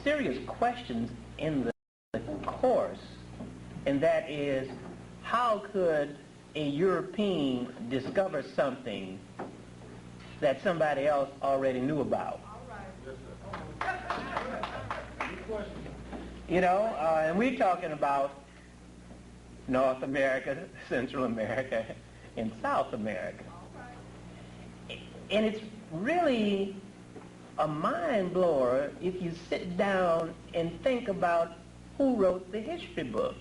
serious questions in the course, and that is, how could a European discover something that somebody else already knew about? You know, and we're talking about North America, Central America, and South America. And it's really a mind blower if you sit down and think about who wrote the history book.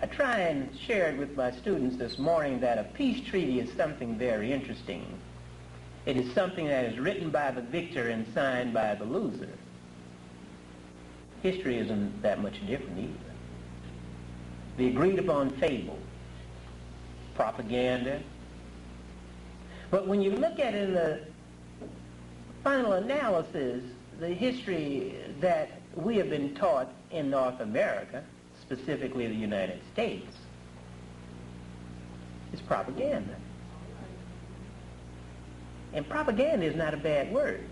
I try and share it with my students this morning that a peace treaty is something very interesting. It is something that is written by the victor and signed by the loser. History isn't that much different either. The agreed upon fable, propaganda. But when you look at it in the final analysis, the history that we have been taught in North America, specifically the United States, is propaganda. And propaganda is not a bad word,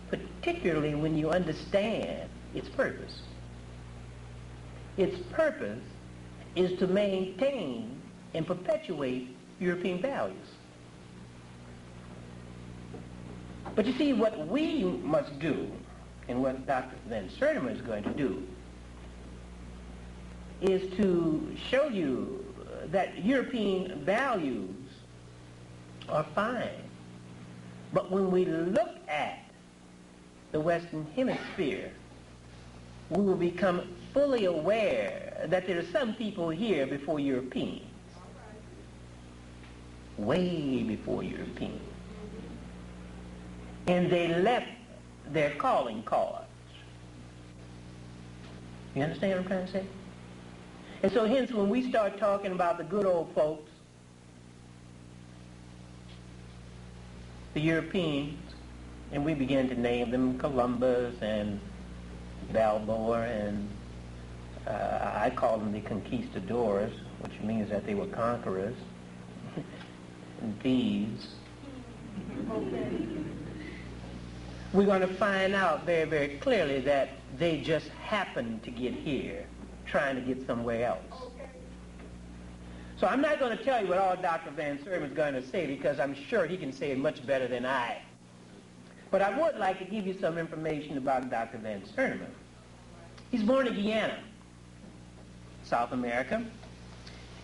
particularly when you understand its purpose. Its purpose is to maintain and perpetuate European values. But you see, what we must do, and what Dr. Van Sertima is going to do, is to show you that European values are fine. But when we look at the Western Hemisphere, we will become fully aware that there are some people here before Europeans. Way before Europeans. And they left their calling cards. You understand what I'm trying to say? And so hence when we start talking about the good old folks, the Europeans, and we begin to name them Columbus and Balboa, and I call them the conquistadors, which means that they were conquerors, and thieves. We're going to find out very, very clearly that they just happened to get here, trying to get somewhere else. So I'm not going to tell you what all Dr. Van Sertima is going to say, because I'm sure he can say it much better than I. But I would like to give you some information about Dr. Van Sertima. He's born in Guyana, South America,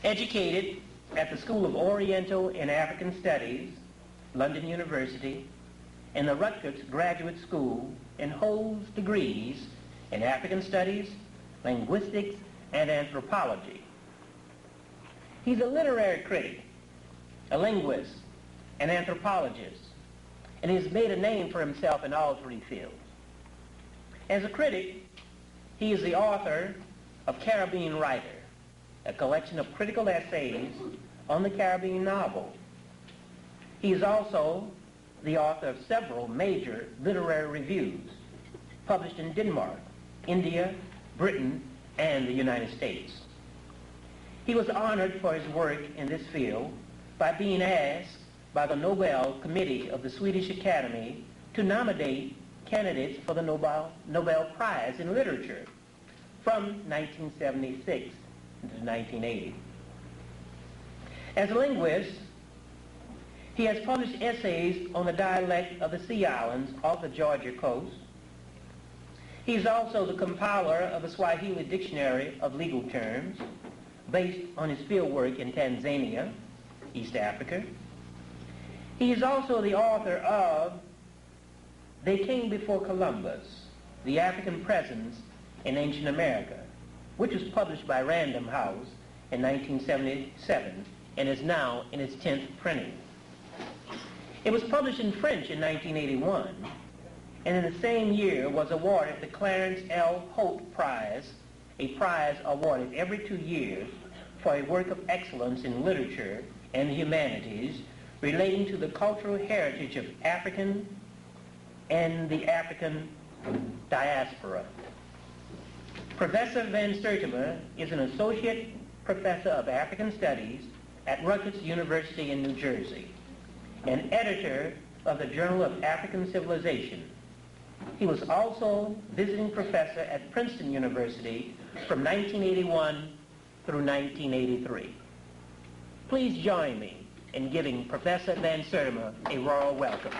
educated at the School of Oriental and African Studies, London University, and the Rutgers Graduate School, and holds degrees in African Studies, Linguistics, and Anthropology. He's a literary critic, a linguist, an anthropologist, and he's made a name for himself in all three fields. As a critic, he is the author of Caribbean Writer, a collection of critical essays on the Caribbean novel. He is also the author of several major literary reviews published in Denmark, India, Britain, and the United States. He was honored for his work in this field by being asked by the Nobel Committee of the Swedish Academy to nominate candidates for the Nobel Prize in Literature from 1976 to 1980. As a linguist, he has published essays on the dialect of the Sea Islands off the Georgia coast. He is also the compiler of a Swahili dictionary of legal terms based on his fieldwork in Tanzania, East Africa. He is also the author of They Came Before Columbus, The African Presence in Ancient America, which was published by Random House in 1977 and is now in its 10th printing. It was published in French in 1981, and in the same year was awarded the Clarence L. Holt Prize, a prize awarded every 2 years for a work of excellence in literature and the humanities relating to the cultural heritage of African and the African diaspora. Professor Van Sertima is an associate professor of African Studies at Rutgers University in New Jersey, and editor of the Journal of African Civilization. He was also visiting professor at Princeton University from 1981 through 1983. Please join me in giving Professor Van Sertima a royal welcome.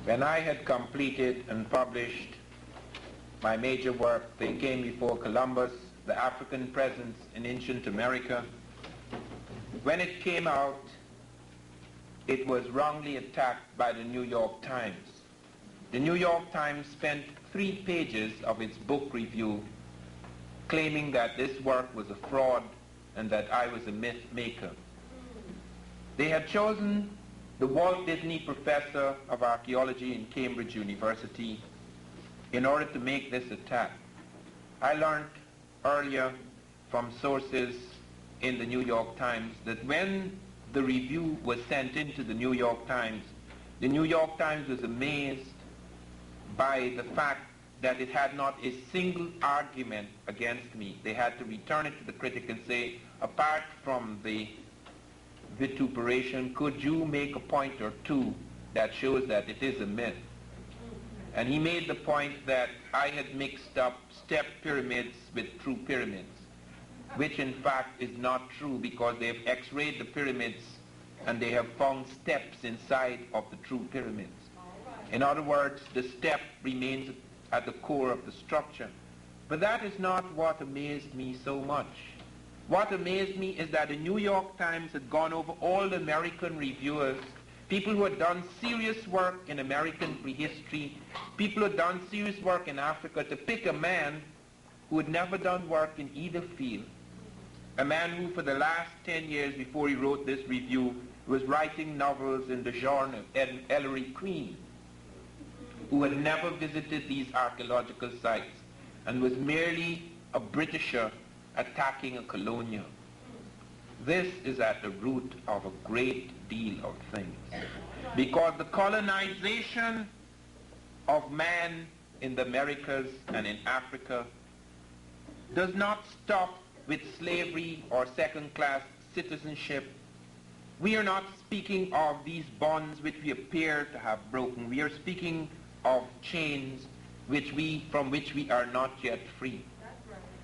When I had completed and published my major work, They Came Before Columbus, The African Presence in Ancient America, when it came out, it was wrongly attacked by the New York Times. The New York Times spent 3 pages of its book review claiming that this work was a fraud and that I was a myth maker. They had chosen the Walt Disney Professor of Archaeology in Cambridge University in order to make this attack. I learned earlier from sources in the New York Times that when the review was sent into the New York Times was amazed by the fact that it had not a single argument against me. They had to return it to the critic and say, apart from the vituperation, could you make a point or two that shows that it is a myth? And he made the point that I had mixed up step pyramids with true pyramids, which in fact is not true, because they have x-rayed the pyramids and they have found steps inside of the true pyramids. In other words, the step remains at the core of the structure. But that is not what amazed me so much. What amazed me is that the New York Times had gone over all the American reviewers, people who had done serious work in American prehistory, people who had done serious work in Africa, to pick a man who had never done work in either field, a man who for the last 10 years before he wrote this review was writing novels in the genre of Ellery Queen, who had never visited these archaeological sites and was merely a Britisher attacking a colonial. This is at the root of a great deal of things, because the colonization of man in the Americas and in Africa does not stop with slavery or second-class citizenship. We are not speaking of these bonds which we appear to have broken. We are speaking of chains from which we are not yet free.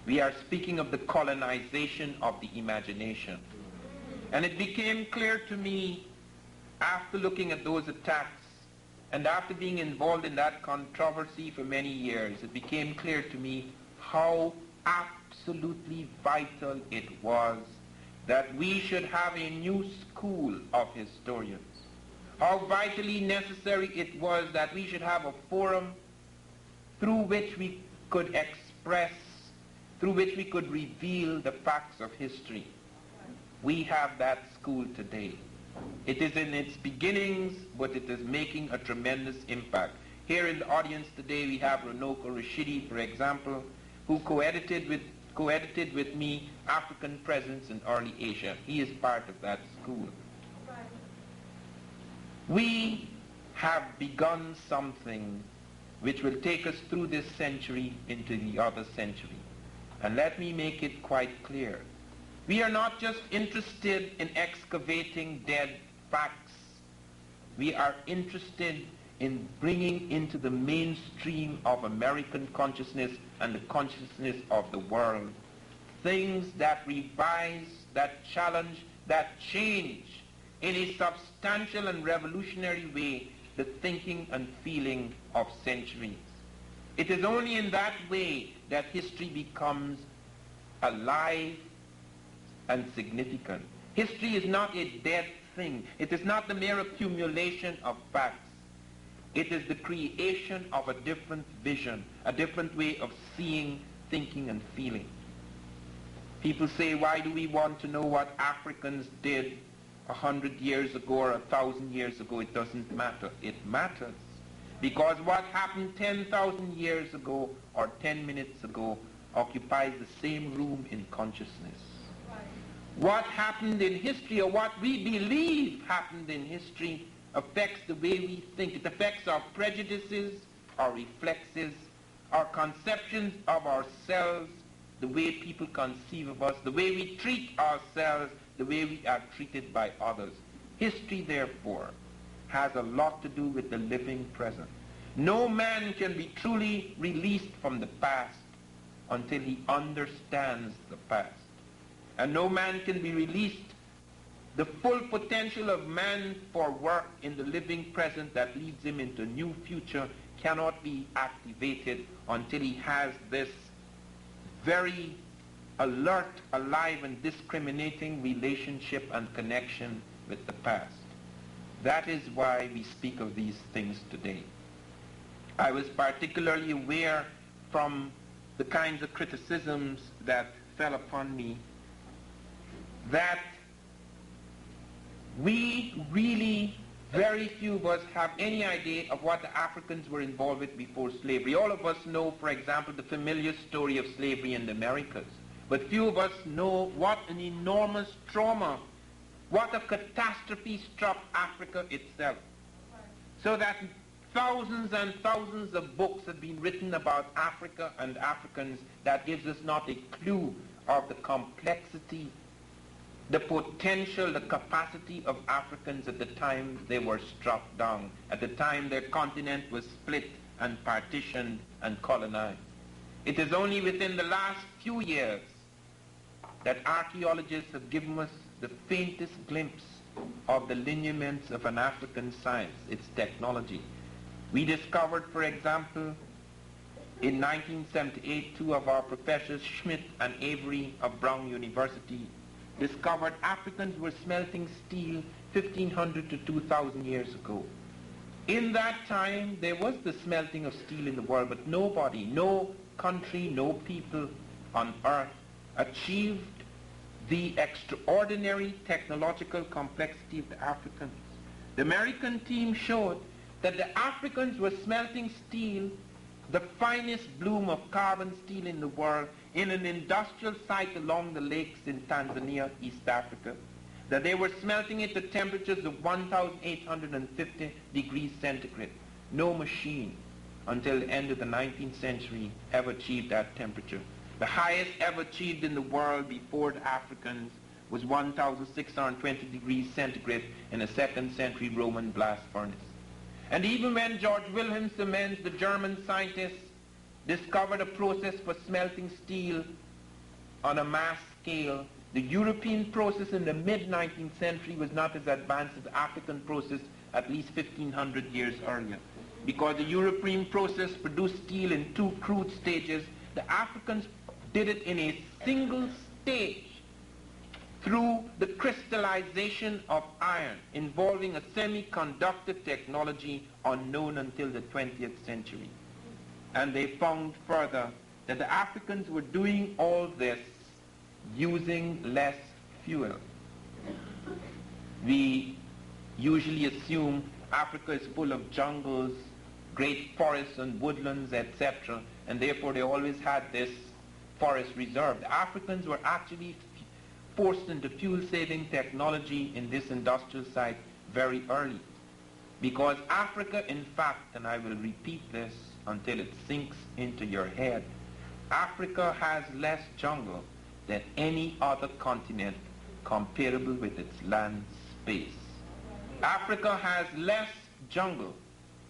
We are speaking of the colonization of the imagination. And it became clear to me, after looking at those attacks and after being involved in that controversy for many years, it became clear to me how absolutely vital it was that we should have a new school of historians. How vitally necessary it was that we should have a forum through which we could express, through which we could reveal the facts of history. We have that school today. It is in its beginnings, but it is making a tremendous impact. Here in the audience today we have Runoko Rashidi, for example, who co-edited with me African Presence in Early Asia. He is part of that school. We have begun something which will take us through this century into the other century. And let me make it quite clear. We are not just interested in excavating dead facts. We are interested in bringing into the mainstream of American consciousness and the consciousness of the world things that revise, that challenge, that change in a substantial and revolutionary way the thinking and feeling of centuries. It is only in that way that history becomes alive and significant. History is not a dead thing. It is not the mere accumulation of facts. It is the creation of a different vision, a different way of seeing, thinking, and feeling. People say, why do we want to know what Africans did 100 years ago or 1,000 years ago? It doesn't matter. It matters. Because what happened 10,000 years ago or 10 minutes ago occupies the same room in consciousness. What happened in history, or what we believe happened in history affects the way we think. It affects our prejudices, our reflexes, our conceptions of ourselves, the way people conceive of us, the way we treat ourselves, the way we are treated by others. History, therefore, has a lot to do with the living present. No man can be truly released from the past until he understands the past. And no man can be released. The full potential of man for work in the living present that leads him into a new future cannot be activated until he has this very alert, alive, and discriminating relationship and connection with the past. That is why we speak of these things today. I was particularly aware from the kinds of criticisms that fell upon me that we really, very few of us have any idea of what the Africans were involved with before slavery. All of us know, for example, the familiar story of slavery in the Americas. But few of us know what an enormous trauma, what a catastrophe struck Africa itself. So that thousands and thousands of books have been written about Africa and Africans that gives us not a clue of the complexity, the potential, the capacity of Africans at the time they were struck down, at the time their continent was split and partitioned and colonized. It is only within the last few years that archaeologists have given us the faintest glimpse of the lineaments of an African science, its technology. We discovered, for example, in 1978, two of our professors, Schmidt and Avery of Brown University, discovered Africans were smelting steel 1,500 to 2,000 years ago. In that time, there was the smelting of steel in the world, but nobody, no country, no people on earth achieved the extraordinary technological complexity of the Africans. The American team showed that the Africans were smelting steel, the finest bloom of carbon steel in the world, in an industrial site along the lakes in Tanzania, East Africa, that they were smelting it at temperatures of 1,850 degrees centigrade. No machine until the end of the 19th century ever achieved that temperature. The highest ever achieved in the world before the Africans was 1,620 degrees centigrade in a 2nd century Roman blast furnace. And even when George Wilhelm Siemens, the German scientist, discovered a process for smelting steel on a mass scale, the European process in the mid-19th century was not as advanced as the African process at least 1,500 years earlier. Because the European process produced steel in 2 crude stages, the Africans did it in a single stage through the crystallization of iron, involving a semiconductor technology unknown until the 20th century. And they found further that the Africans were doing all this using less fuel. We usually assume Africa is full of jungles, great forests and woodlands, etc., and therefore they always had this forest reserve. The Africans were actually forced into fuel-saving technology in this industrial site very early. Because Africa, in fact, and I will repeat this until it sinks into your head, Africa has less jungle than any other continent comparable with its land space. Africa has less jungle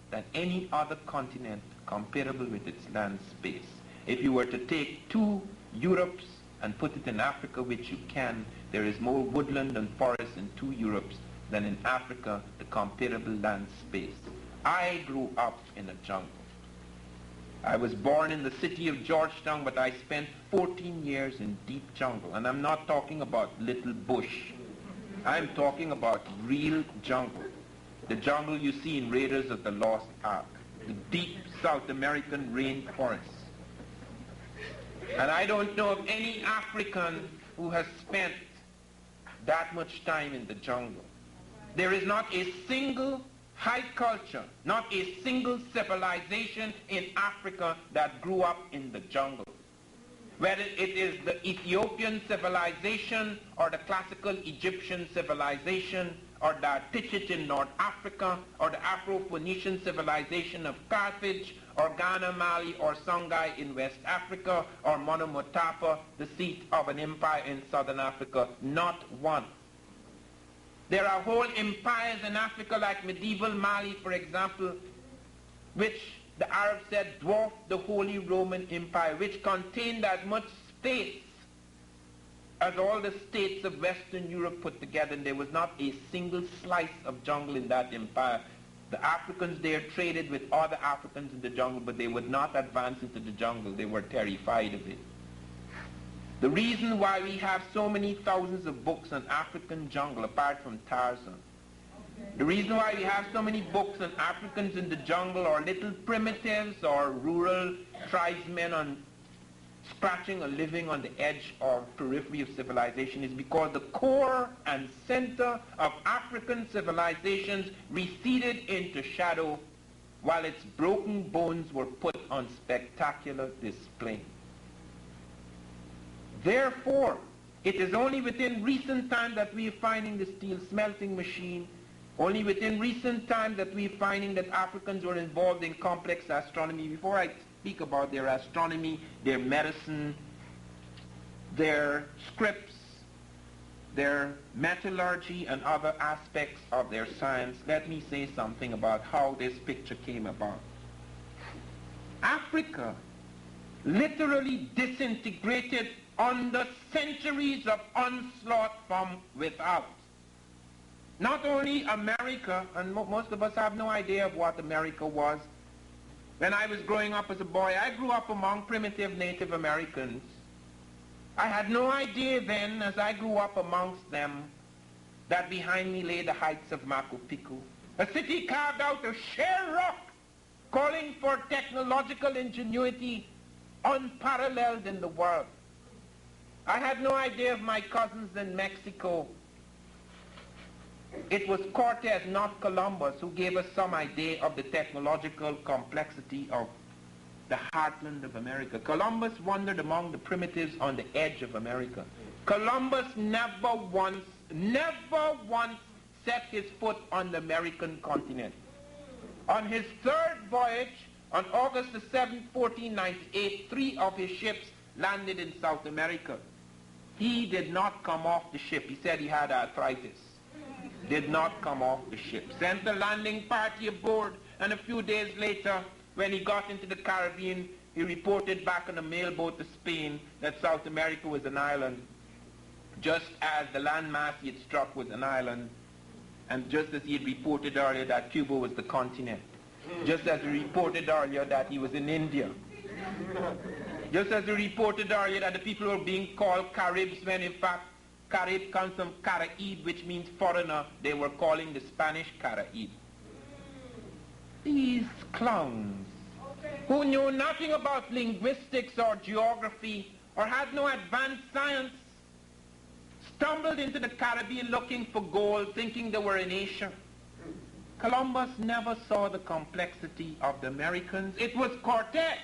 than any other continent comparable with its land space. If you were to take 2 Europes and put it in Africa, which you can, there is more woodland and forest in 2 Europes than in Africa, the comparable land space. I grew up in a jungle. I was born in the city of Georgetown, but I spent 14 years in deep jungle. And I'm not talking about little bush. I'm talking about real jungle. The jungle you see in Raiders of the Lost Ark. The deep South American rainforest. And I don't know of any African who has spent that much time in the jungle. There is not a single high culture, not a single civilization in Africa that grew up in the jungle. Whether it is the Ethiopian civilization or the classical Egyptian civilization, or the Artichit in North Africa, or the Afro-Phoenician civilization of Carthage, or Ghana, Mali, or Songhai in West Africa, or Monomotapa, the seat of an empire in Southern Africa. Not one. There are whole empires in Africa, like medieval Mali, for example, which the Arabs said dwarfed the Holy Roman Empire, which contained as much space as all the states of Western Europe put together, and there was not a single slice of jungle in that empire. The Africans there traded with other Africans in the jungle, but they would not advance into the jungle. They were terrified of it. The reason why we have so many thousands of books on African jungle, apart from Tarzan, the reason why we have so many books on Africans in the jungle, or little primitives, or rural tribesmen on scratching or living on the edge or periphery of civilization, is because the core and center of African civilizations receded into shadow while its broken bones were put on spectacular display. Therefore, it is only within recent time that we are finding the steel smelting machine, only within recent time that we are finding that Africans were involved in complex astronomy. Before I speak about their astronomy, their medicine, their scripts, their metallurgy, and other aspects of their science, let me say something about how this picture came about. Africa literally disintegrated under centuries of onslaught from without. Not only America, and most of us have no idea of what America was. When I was growing up as a boy, I grew up among primitive Native Americans. I had no idea then, as I grew up amongst them, that behind me lay the heights of Machu Picchu, a city carved out of sheer rock, calling for technological ingenuity unparalleled in the world. I had no idea of my cousins in Mexico. It was Cortez, not Columbus, who gave us some idea of the technological complexity of the heartland of America. Columbus wandered among the primitives on the edge of America. Columbus never once set his foot on the American continent. On his third voyage, on August the 7th, 1498, 3 of his ships landed in South America. He did not come off the ship. He said he had arthritis. Did not come off the ship. Sent the landing party aboard, and a few days later, when he got into the Caribbean, he reported back on a mailboat to Spain that South America was an island, just as the landmass he had struck was an island, and just as he had reported earlier that Cuba was the continent, just as he reported earlier that he was in India, just as he reported earlier that the people were being called Caribs, when in fact Carib comes from Caraib, which means foreigner. They were calling the Spanish Caraib. These clowns, who knew nothing about linguistics or geography, or had no advanced science, stumbled into the Caribbean looking for gold, thinking they were in Asia. Columbus never saw the complexity of the Americans. It was Cortez,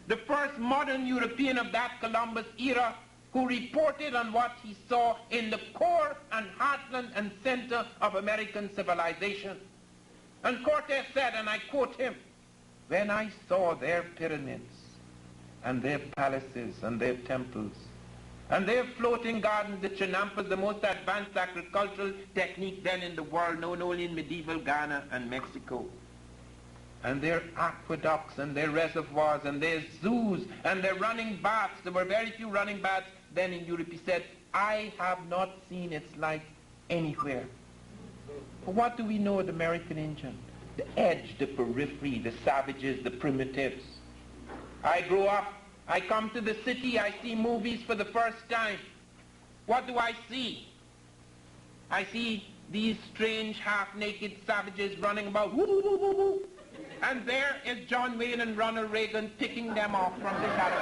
the first modern European of that Columbus era, who reported on what he saw in the core and heartland and center of American civilization. And Cortez said, and I quote him, "When I saw their pyramids and their palaces and their temples and their floating gardens, the chinampas, the most advanced agricultural technique then in the world, known only in medieval Ghana and Mexico, and their aqueducts and their reservoirs and their zoos and their running baths," there were very few running baths then in Europe, he said, "I have not seen its like anywhere." But what do we know of the American Indian? The edge, the periphery, the savages, the primitives. I grow up, I come to the city, I see movies for the first time. What do I see? I see these strange half-naked savages running about, woo, woo, woo, woo, woo. And there is John Wayne and Ronald Reagan picking them off from the shadow.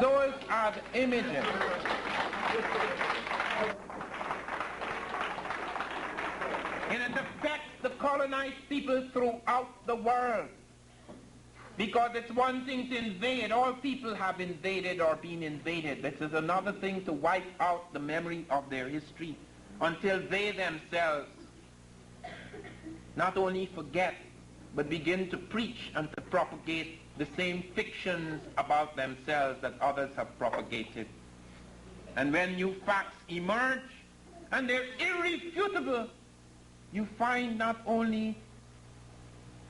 Those are the images. And it affects the colonized people throughout the world. Because it's one thing to invade. All people have invaded or been invaded. This is another thing to wipe out the memory of their history. until they themselves not only forget, but begin to preach and to propagate the same fictions about themselves that others have propagated. And when new facts emerge, and they're irrefutable, you find not only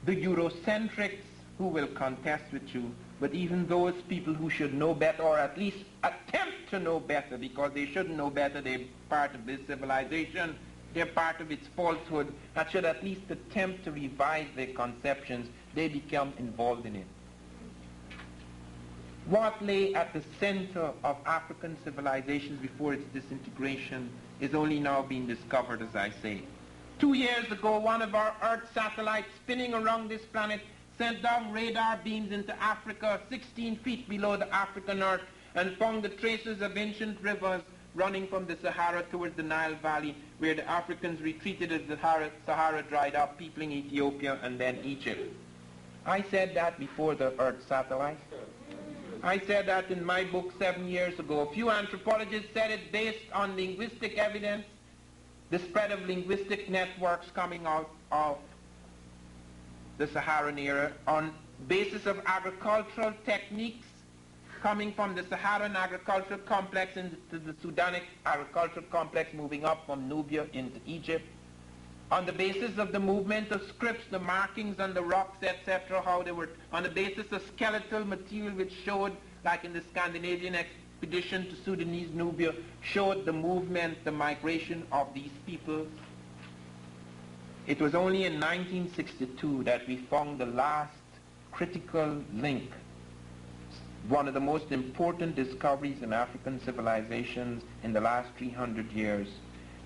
the Eurocentrics who will contest with you, but even those people who should know better, or at least attempt to know better, because they shouldn't know better, they're part of this civilization, they're part of its falsehood, that should at least attempt to revise their conceptions, they become involved in it. What lay at the center of African civilizations before its disintegration is only now being discovered, as I say. 2 years ago, one of our Earth satellites spinning around this planet sent down radar beams into Africa 16 feet below the African Earth and found the traces of ancient rivers running from the Sahara towards the Nile Valley, where the Africans retreated as the Sahara dried up, peopling Ethiopia and then Egypt. I said that before the Earth satellite. I said that in my book 7 years ago. A few anthropologists said it based on linguistic evidence, the spread of linguistic networks coming out of the Saharan era, on basis of agricultural techniques coming from the Saharan agricultural complex into the Sudanic agricultural complex, moving up from Nubia into Egypt, on the basis of the movement of scripts, the markings on the rocks, etc., how they were, on the basis of skeletal material which showed, like in the Scandinavian expedition to Sudanese Nubia, showed the movement, the migration of these peoples. It was only in 1962 that we found the last critical link, one of the most important discoveries in African civilizations in the last 300 years.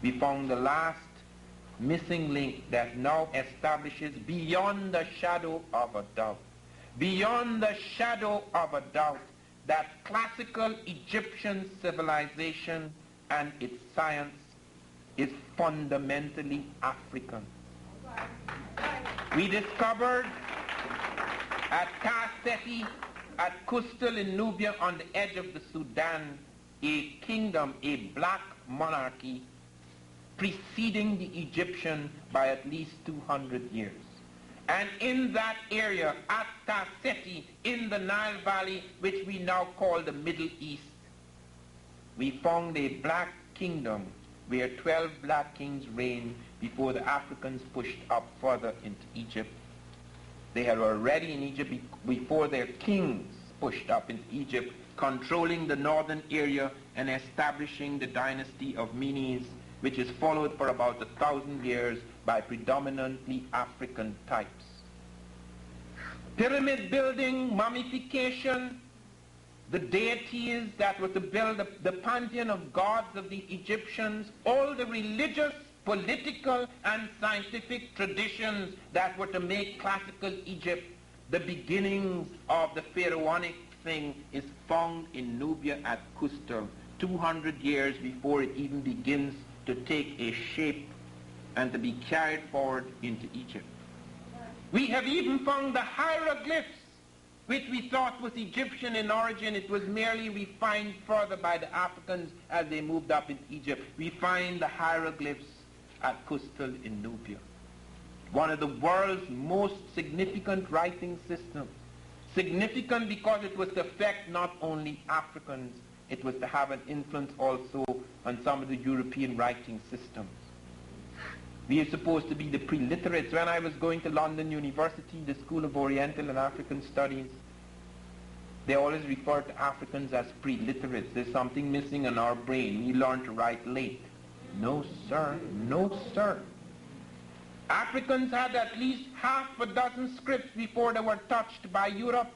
We found the last missing link that now establishes beyond the shadow of a doubt, beyond the shadow of a doubt, that classical Egyptian civilization and its science is fundamentally African. We discovered at Kaseti, at Kustal in Nubia on the edge of the Sudan, a kingdom, a black monarchy preceding the Egyptian by at least 200 years. And in that area, at Kaseti, in the Nile Valley, which we now call the Middle East, we found a black kingdom where 12 black kings reigned before the Africans pushed up further into Egypt. They had already in Egypt, before their kings pushed up into Egypt, controlling the northern area and establishing the dynasty of Menes, which is followed for about 1,000 years by predominantly African types. Pyramid building, mummification, the deities that were to build the pantheon of gods of the Egyptians, all the religious, political, and scientific traditions that were to make classical Egypt the beginnings of the pharaonic thing is found in Nubia at Kustal, 200 years before it even begins to take a shape and to be carried forward into Egypt. We have even found the hieroglyphs, which we thought was Egyptian in origin. It was merely refined further by the Africans as they moved up into Egypt. We find the hieroglyphs at Kustal in Nubia, one of the world's most significant writing systems. Significant because it was to affect not only Africans, it was to have an influence also on some of the European writing systems. We are supposed to be the pre-literates. When I was going to London University, the School of Oriental and African Studies, they always refer to Africans as pre-literates. There's something missing in our brain. We learn to write late. No, sir. No, sir. Africans had at least half a dozen scripts before they were touched by Europe.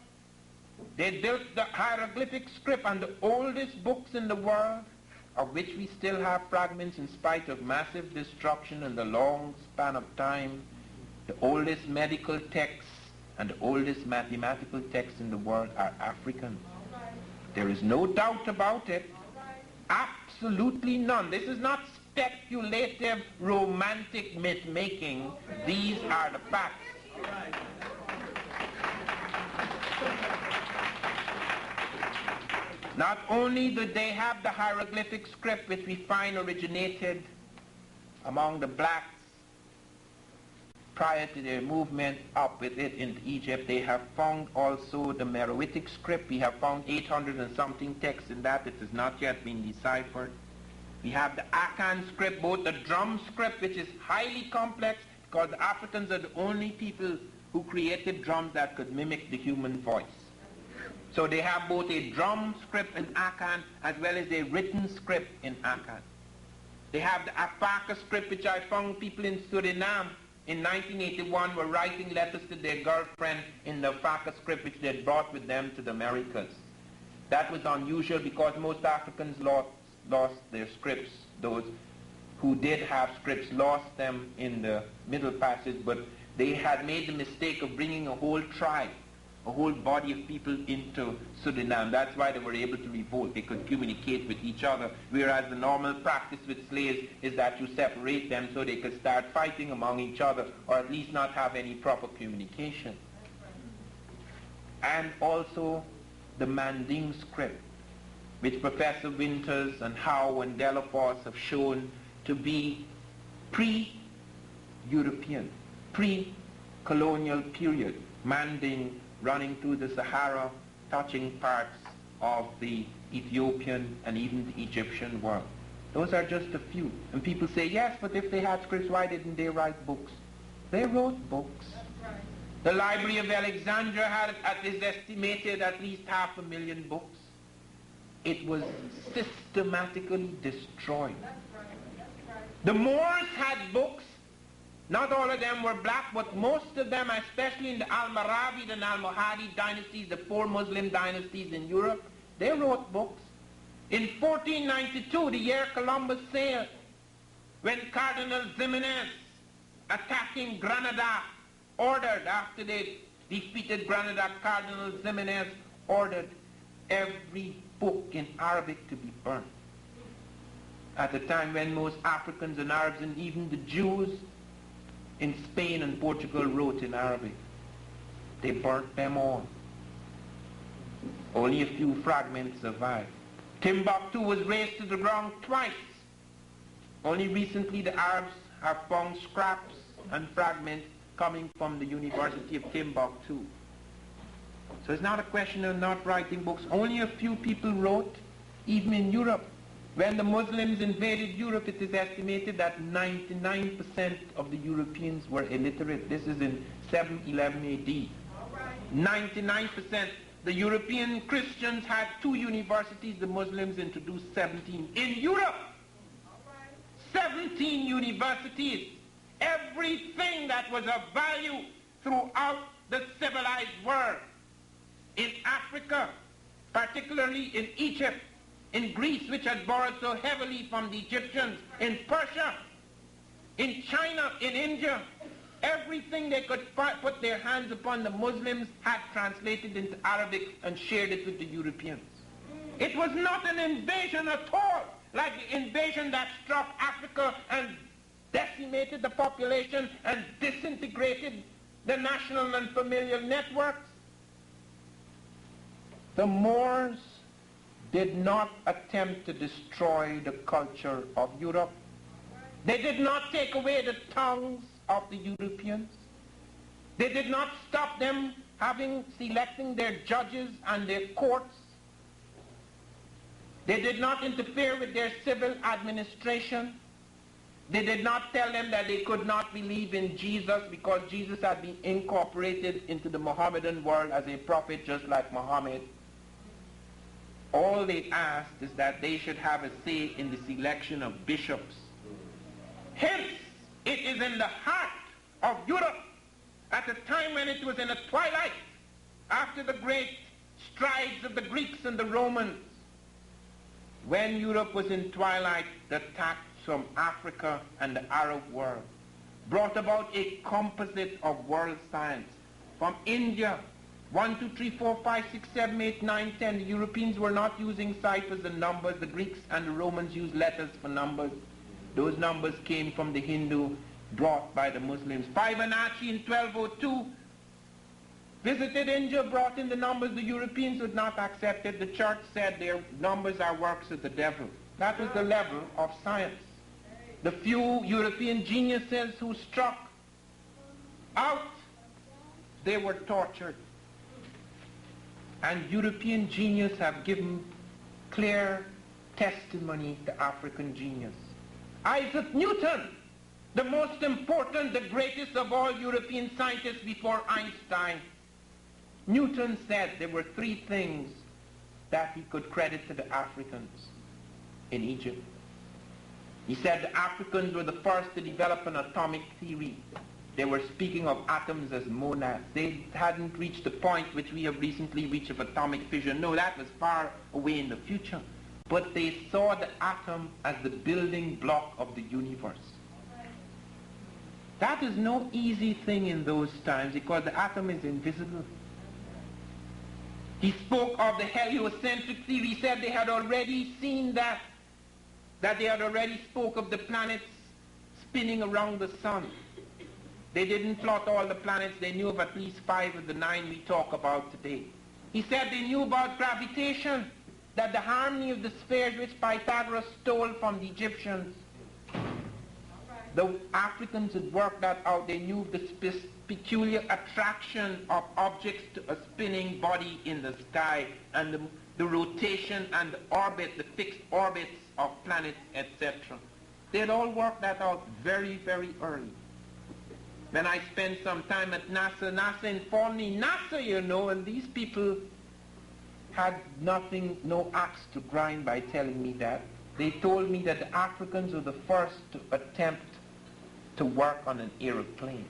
They built the hieroglyphic script, and the oldest books in the world, of which we still have fragments in spite of massive destruction in the long span of time, the oldest medical texts and the oldest mathematical texts in the world are African. There is no doubt about it. Absolutely none. This is not speculative, romantic myth-making. These are the facts. Not only did they have the hieroglyphic script, which we find originated among the blacks prior to their movement up with it into Egypt. They have found also the Meroitic script. We have found 800 and something texts in that. It has not yet been deciphered. We have the Akan script, both the drum script, which is highly complex, because the Africans are the only people who created drums that could mimic the human voice. So they have both a drum script in Akan as well as a written script in Akan. They have the Apaka script, which I found people in Suriname in 1981 were writing letters to their girlfriend in the Apaka script, which they had brought with them to the Americas. That was unusual because most Africans lost their scripts. Those who did have scripts lost them in the Middle Passage, but they had made the mistake of bringing a whole tribe, a whole body of people into Suriname. That's why they were able to revolt. They could communicate with each other, whereas the normal practice with slaves is that you separate them so they could start fighting among each other, or at least not have any proper communication. And also the Manding script, which Professor Winters and Howe and Delafosse have shown to be pre-European, pre-colonial period, Manding running through the Sahara, touching parts of the Ethiopian and even the Egyptian world. Those are just a few. And people say, yes, but if they had scripts, why didn't they write books? They wrote books. The Library of Alexandria had, it is estimated, at least 500,000 books. It was systematically destroyed. The Moors had books. Not all of them were black, but most of them, especially in the Almoravid and Almohadi dynasties, the 4 Muslim dynasties in Europe, they wrote books. In 1492, the year Columbus sailed, when Cardinal Ximenes, attacking Granada, ordered, after they defeated Granada, Cardinal Ximenes ordered every book in Arabic to be burnt. At a time when most Africans and Arabs and even the Jews in Spain and Portugal wrote in Arabic. They burnt them all. Only a few fragments survived. Timbuktu was razed to the ground twice. Only recently the Arabs have found scraps and fragments coming from the University of Timbuktu. So it's not a question of not writing books. Only a few people wrote, even in Europe. When the Muslims invaded Europe, it is estimated that 99% of the Europeans were illiterate. This is in 711 AD. 99%. The European Christians had 2 universities. The Muslims introduced 17. In Europe, 17 universities. Everything that was of value throughout the civilized world. In Africa, particularly in Egypt, in Greece, which had borrowed so heavily from the Egyptians, in Persia, in China, in India, everything they could put their hands upon, the Muslims had translated into Arabic and shared it with the Europeans. It was not an invasion at all, like the invasion that struck Africa and decimated the population and disintegrated the national and familial networks. The Moors did not attempt to destroy the culture of Europe. They did not take away the tongues of the Europeans. They did not stop them selecting their judges and their courts. They did not interfere with their civil administration. They did not tell them that they could not believe in Jesus because Jesus had been incorporated into the Mohammedan world as a prophet just like Muhammad. All they asked is that they should have a say in the selection of bishops. Hence, it is in the heart of Europe, at a time when it was in a twilight, after the great strides of the Greeks and the Romans, when Europe was in twilight, the attacks from Africa and the Arab world brought about a composite of world science. From India, 1, 2, 3, 4, 5, 6, 7, 8, 9, 10. The Europeans were not using ciphers and numbers. The Greeks and the Romans used letters for numbers. Those numbers came from the Hindu, brought by the Muslims. Fibonacci in 1202 visited India, brought in the numbers. The Europeans would not accept it. The church said their numbers are works of the devil. That was the level of science. the few European geniuses who struck out, they were tortured. And European genius have given clear testimony to African genius. Isaac Newton, the most important, the greatest of all European scientists before Einstein, Newton said there were three things that he could credit to the Africans in Egypt. He said the Africans were the first to develop an atomic theory. They were speaking of atoms as monads. They hadn't reached the point which we have recently reached of atomic fission. No, that was far away in the future. But they saw the atom as the building block of the universe. That is no easy thing in those times because the atom is invisible. He spoke of the heliocentric theory. He said they had already seen that they had already spoke of the planets spinning around the sun. They didn't plot all the planets. They knew of at least 5 of the 9 we talk about today. He said they knew about gravitation, that the harmony of the spheres which Pythagoras stole from the Egyptians. The Africans had worked that out. They knew the peculiar attraction of objects to a spinning body in the sky and the rotation and the orbit, the fixed orbits of planets, etc. They had all worked that out very, very early. When I spent some time at NASA informed me, NASA, you know, and these people had nothing, no axe to grind by telling me that. They told me that the Africans were the first to attempt to work on an aeroplane.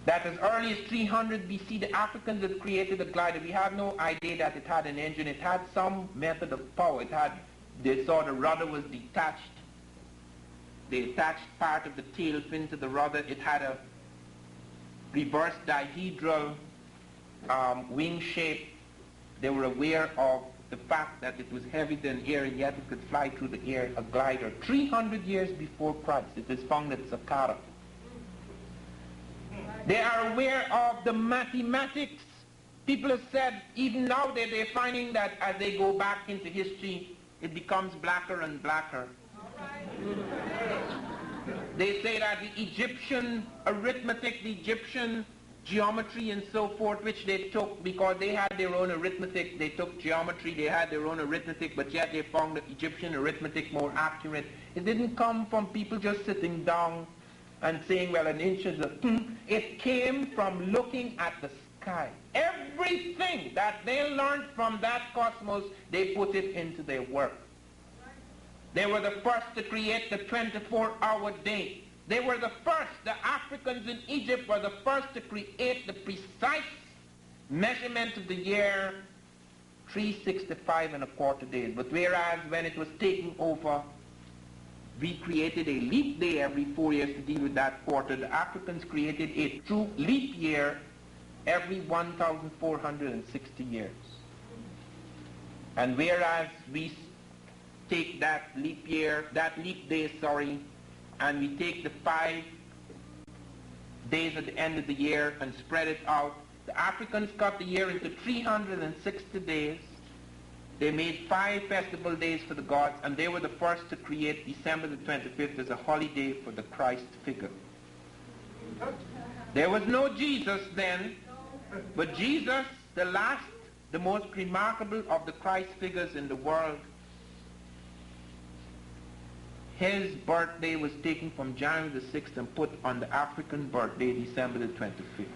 That as early as 300 BC, the Africans had created a glider. We have no idea that it had an engine. It had some method of power. They saw the rudder was detached. They attached part of the tail fin to the rudder. It had a reverse dihedral wing shape. They were aware of the fact that it was heavier than air and yet it could fly through the air, a glider. 300 years before Christ, it is found at Saqqara. They are aware of the mathematics. People have said, even now they're finding that as they go back into history, it becomes blacker and blacker. They say that the Egyptian arithmetic, the Egyptian geometry and so forth, which they took because they had their own arithmetic, they took geometry, they had their own arithmetic, but yet they found the Egyptian arithmetic more accurate. It didn't come from people just sitting down and saying, well, an inch is a It came from looking at the sky. Everything that they learned from that cosmos, they put it into their work. They were the first to create the 24-hour day. They were the first, the Africans in Egypt were the first to create the precise measurement of the year, 365 and a quarter days. But whereas when it was taken over, we created a leap day every 4 years to deal with that quarter. The Africans created a true leap year every 1,460 years. And whereas we take that leap day, and we take the 5 days at the end of the year and spread it out, the Africans cut the year into 360 days. They made 5 festival days for the gods, and they were the first to create December the 25th as a holiday for the Christ figure. There was no Jesus then, but Jesus, the most remarkable of the Christ figures in the world, his birthday was taken from January the 6th and put on the African birthday, December the 25th.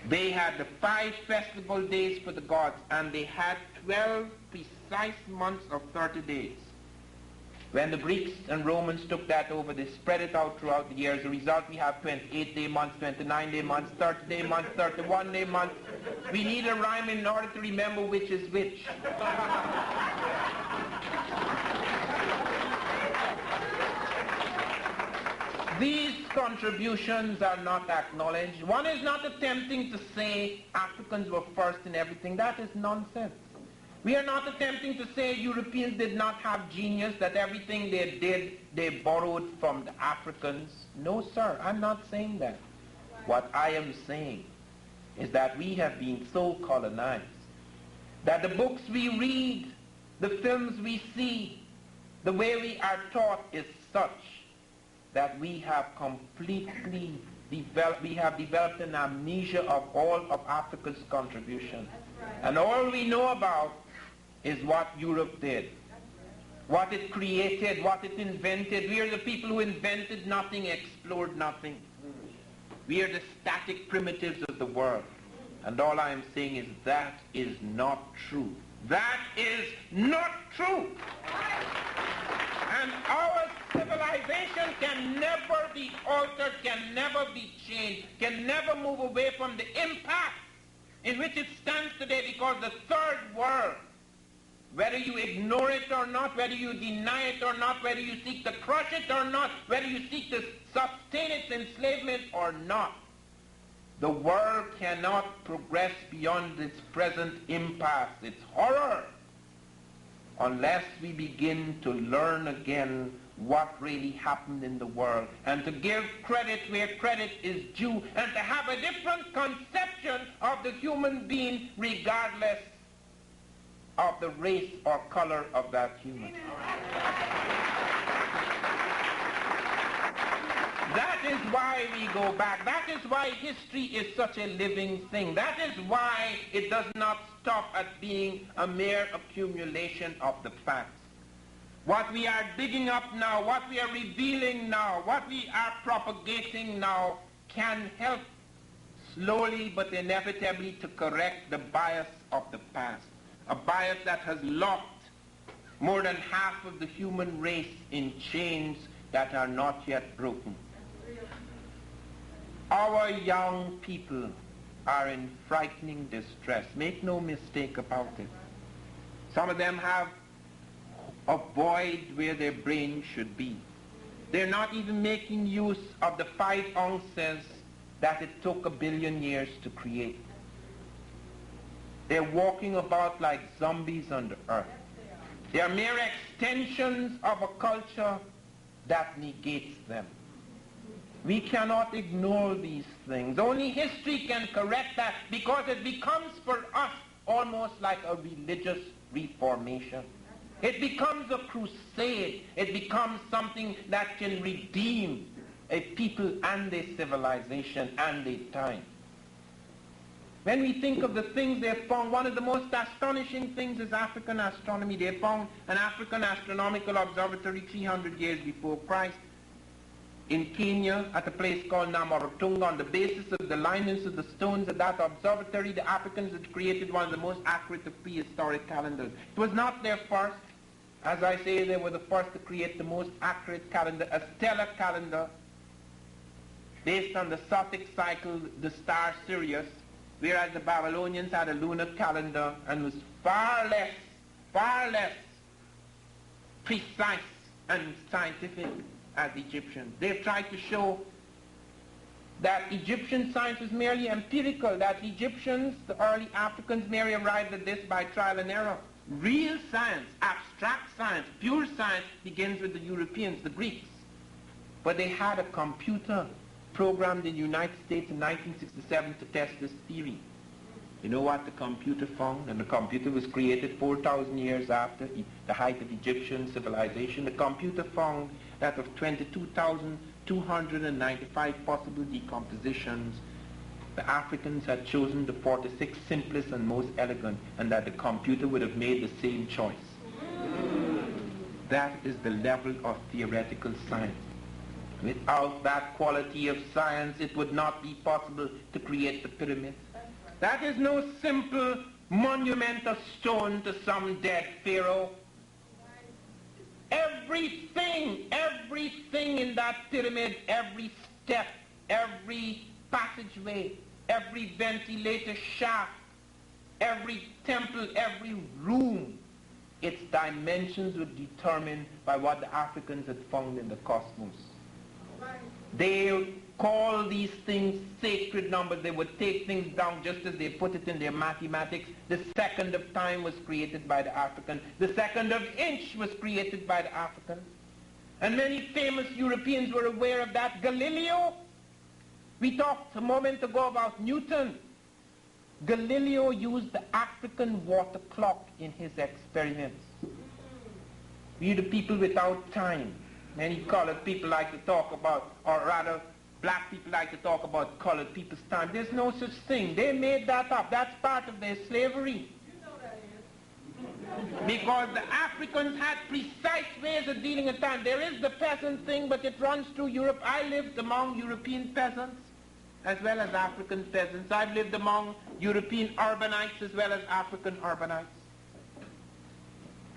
They had the 5 festival days for the gods, and they had 12 precise months of 30 days. When the Greeks and Romans took that over, they spread it out throughout the year. As a result, we have 28-day months, 29-day months, 30-day months, 31-day months. We need a rhyme in order to remember which is which. These contributions are not acknowledged. One is not attempting to say Africans were first in everything. That is nonsense. We are not attempting to say Europeans did not have genius, that everything they did, they borrowed from the Africans. No, sir, I'm not saying that. What I am saying is that we have been so colonized that the books we read, the films we see, The way we are taught is such that we have completely developed an amnesia of all of Africa's contribution. And all we know about is what Europe did, what it created, what it invented. We are the people who invented nothing, explored nothing. We are the static primitives of the world. And all I am saying is that is not true. That is not true. And our civilization can never be altered, can never be changed, can never move away from the impact in which it stands today, because the third world, whether you ignore it or not, whether you deny it or not, whether you seek to crush it or not, whether you seek to sustain its enslavement or not, the world cannot progress beyond its present impasse, its horror, unless we begin to learn again what really happened in the world, and to give credit where credit is due, and to have a different conception of the human being regardless of the race or color of that human. That is why we go back. That is why history is such a living thing. That is why it does not stop at being a mere accumulation of the facts. What we are digging up now, what we are revealing now, what we are propagating now can help slowly but inevitably to correct the bias of the past. A bias that has locked more than half of the human race in chains that are not yet broken. Our young people are in frightening distress. Make no mistake about it. Some of them have a void where their brain should be. They're not even making use of the 5 ounces that it took 1 billion years to create. They're walking about like zombies on the earth. They are mere extensions of a culture that negates them. We cannot ignore these things. Only history can correct that, because it becomes for us almost like a religious reformation. It becomes a crusade. It becomes something that can redeem a people and a civilization and a time. When we think of the things they found, one of the most astonishing things is African astronomy. They found an African astronomical observatory 300 years before Christ in Kenya at a place called Namorotunga. On the basis of the lineaments of the stones of that observatory, the Africans had created one of the most accurate of prehistoric calendars. It was not their first. As I say, they were the first to create the most accurate calendar, a stellar calendar based on the Sothic cycle, the star Sirius, whereas the Babylonians had a lunar calendar and was far less precise and scientific as the Egyptians. They've tried to show that Egyptian science was merely empirical, that Egyptians, the early Africans, merely arrived at this by trial and error. Real science, abstract science, pure science begins with the Europeans, the Greeks. But they had a computer programmed in the United States in 1967 to test this theory. You know what the computer found? And the computer was created 4,000 years after the height of Egyptian civilization. The computer found that of 22,295 possible decompositions, the Africans had chosen the 46 simplest and most elegant, and that the computer would have made the same choice. That is the level of theoretical science. Without that quality of science, it would not be possible to create the pyramids. That is no simple monument of stone to some dead pharaoh. Everything in that pyramid, every step, every passageway, every ventilator shaft, every temple, every room, its dimensions were determined by what the Africans had found in the cosmos. They call these things sacred numbers. They would take things down just as they put it in their mathematics. The second of time was created by the African. The second of inch was created by the African. And many famous Europeans were aware of that. Galileo, we talked a moment ago about Newton. Galileo used the African water clock in his experiments. We're the people without time. Many colored people like to talk about, or rather, black people like to talk about colored people's time. There's no such thing. They made that up. That's part of their slavery. Because the Africans had precise ways of dealing with time. There is the peasant thing, but it runs through Europe. I lived among European peasants as well as African peasants. I've lived among European urbanites as well as African urbanites.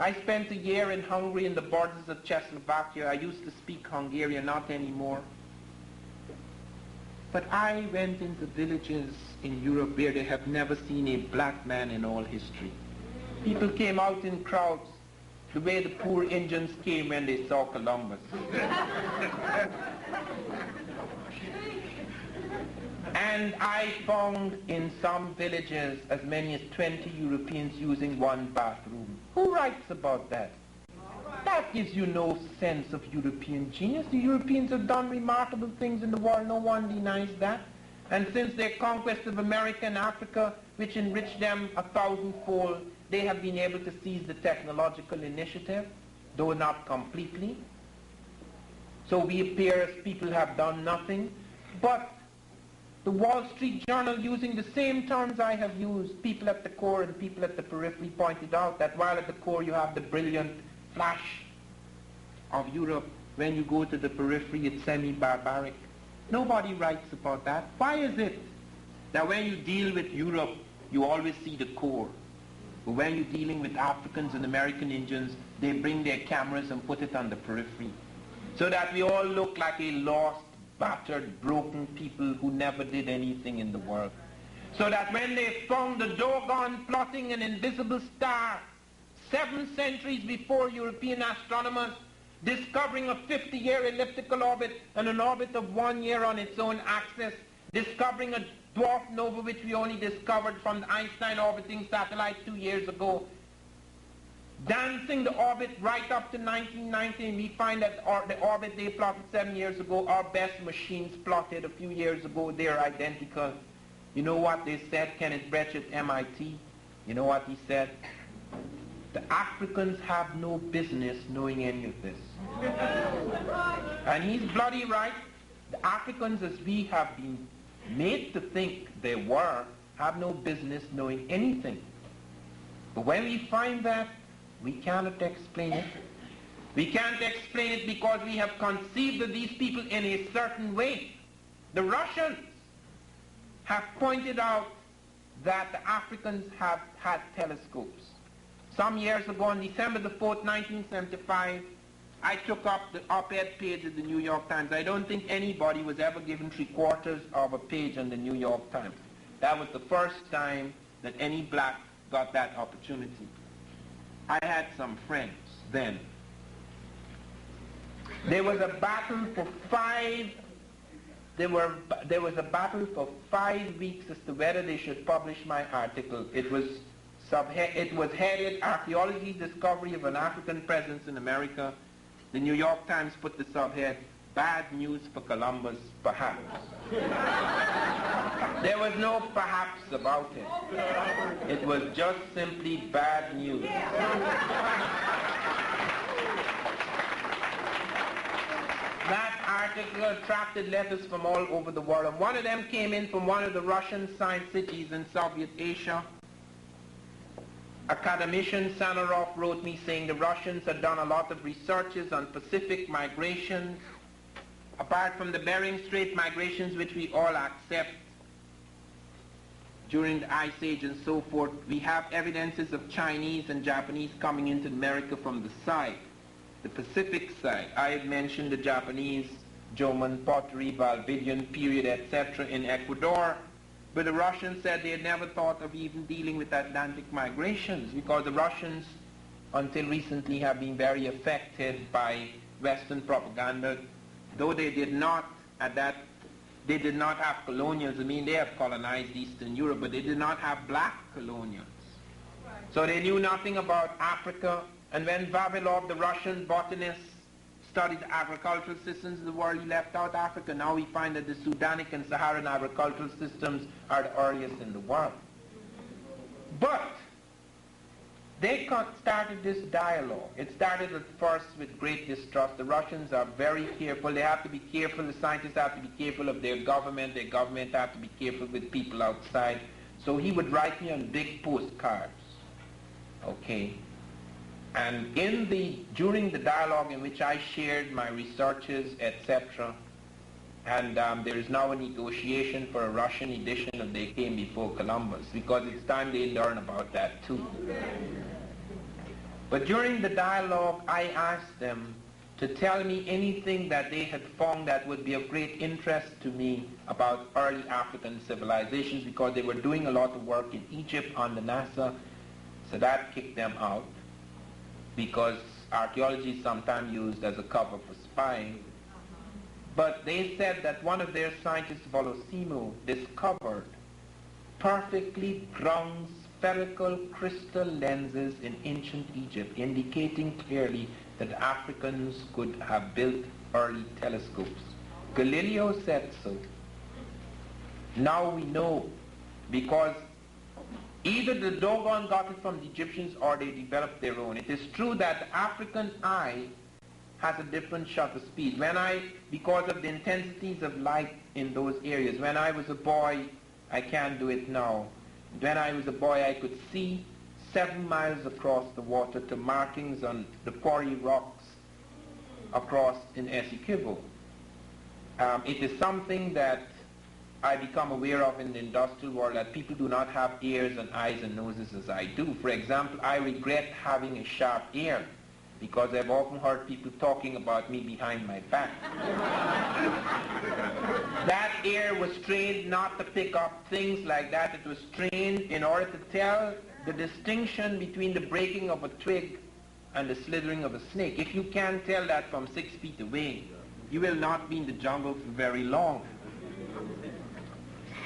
I spent a year in Hungary in the borders of Czechoslovakia. I used to speak Hungarian, not anymore. But I went into villages in Europe where they have never seen a black man in all history. People came out in crowds the way the poor Indians came when they saw Columbus. And I found in some villages as many as 20 Europeans using one bathroom. Who writes about that? That gives you no sense of European genius. The Europeans have done remarkable things in the world. No one denies that. And since their conquest of America and Africa, which enriched them 1,000-fold, they have been able to seize the technological initiative, though not completely. So we appear as people have done nothing. But the Wall Street Journal, using the same terms I have used, people at the core and people at the periphery, pointed out that while at the core you have the brilliant flash of Europe, when you go to the periphery it's semi-barbaric. Nobody writes about that. Why is it that when you deal with Europe, you always see the core? But when you're dealing with Africans and American Indians, they bring their cameras and put it on the periphery. So that we all look like a lost, battered, broken people who never did anything in the world. So that when they found the Dogon plotting an invisible star 7 centuries before European astronomers, discovering a 50-year elliptical orbit and an orbit of 1 year on its own axis, discovering a dwarf nova which we only discovered from the Einstein orbiting satellite 2 years ago, dancing the orbit right up to 1990, and we find that the orbit they plotted 7 years ago, our best machines plotted a few years ago, they're identical. You know what they said, Kenneth Brecht at MIT? You know what he said? The Africans have no business knowing any of this. And he's bloody right. The Africans, as we have been made to think they were, have no business knowing anything. But when we find that, we cannot explain it. We can't explain it because we have conceived of these people in a certain way. The Russians have pointed out that the Africans have had telescopes. Some years ago, on December the 4th, 1975, I took up the op-ed page of the New York Times. I don't think anybody was ever given 3/4 of a page on the New York Times. That was the first time that any black got that opportunity. I had some friends then. There was a battle for 5 weeks as to whether they should publish my article. It was headed Archaeology Discovery of an African Presence in America. The New York Times put the subhead, Bad News for Columbus, Perhaps. There was no perhaps about it. It was just simply bad news. That article attracted letters from all over the world, and one of them came in from one of the Russian science cities in Soviet Asia. Academician Sanarov wrote me saying the Russians had done a lot of researches on Pacific migrations, apart from the Bering Strait migrations, which we all accept during the Ice Age and so forth. We have evidences of Chinese and Japanese coming into America from the side, the Pacific side. I had mentioned the Japanese, German pottery, Valdivian period, etc. in Ecuador. But the Russians said they had never thought of even dealing with Atlantic migrations because the Russians, until recently, have been very affected by Western propaganda. Though they did not, they did not have colonials. I mean, they have colonized Eastern Europe, but they did not have black colonials. So they knew nothing about Africa. And when Vavilov, the Russian botanist, studied agricultural systems in the world, he left out Africa. Now we find that the Sudanic and Saharan agricultural systems are the earliest in the world. But they started this dialogue. It started at first with great distrust. The Russians are very careful. They have to be careful. The scientists have to be careful of their government. Their government have to be careful with people outside. So he would write me on big postcards. Okay. And during the dialogue in which I shared my researches, etc., and there is now a negotiation for a Russian edition of They Came Before Columbus, because it's time they learn about that too. But during the dialogue, I asked them to tell me anything that they had found that would be of great interest to me about early African civilizations, because they were doing a lot of work in Egypt on the NASA, so that kicked them out, because archaeology is sometimes used as a cover for spying. But they said that one of their scientists, Volosimo, discovered perfectly ground spherical crystal lenses in ancient Egypt, indicating clearly that Africans could have built early telescopes. Galileo said so. Now we know, because either the Dogon got it from the Egyptians or they developed their own. It is true that the African eye has a different shutter speed. Because of the intensities of light in those areas, when I was a boy, I can't do it now. When I was a boy, I could see 7 miles across the water to markings on the quarry rocks across in Essequibo. It is something that I become aware of in the industrial world, that people do not have ears and eyes and noses as I do. For example, I regret having a sharp ear, because I've often heard people talking about me behind my back. That ear was trained not to pick up things like that. It was trained in order to tell the distinction between the breaking of a twig and the slithering of a snake. If you can't tell that from 6 feet away, you will not be in the jungle for very long.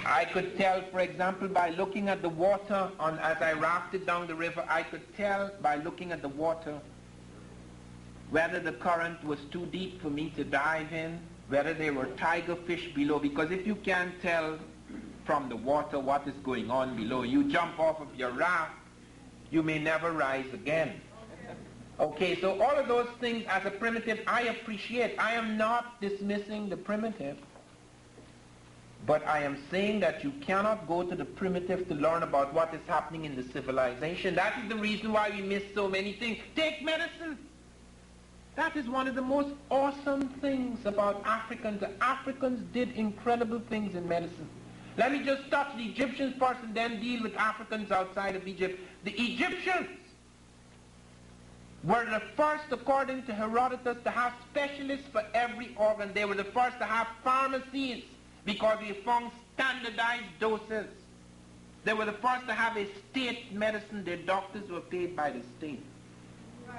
I could tell, for example, by looking at the water as I rafted down the river, I could tell by looking at the water whether the current was too deep for me to dive in, whether there were tiger fish below, because if you can't tell from the water what is going on below, you jump off of your raft, you may never rise again. Okay, so all of those things as a primitive I appreciate. I am not dismissing the primitive, but I am saying that you cannot go to the primitive to learn about what is happening in the civilization. That is the reason why we miss so many things. Take medicine. That is one of the most awesome things about Africans. The Africans did incredible things in medicine. Let me just touch the Egyptians first and then deal with Africans outside of Egypt. The Egyptians were the first, according to Herodotus, to have specialists for every organ. They were the first to have pharmacies, because we found standardized doses. They were the first to have a state medicine. Their doctors were paid by the state.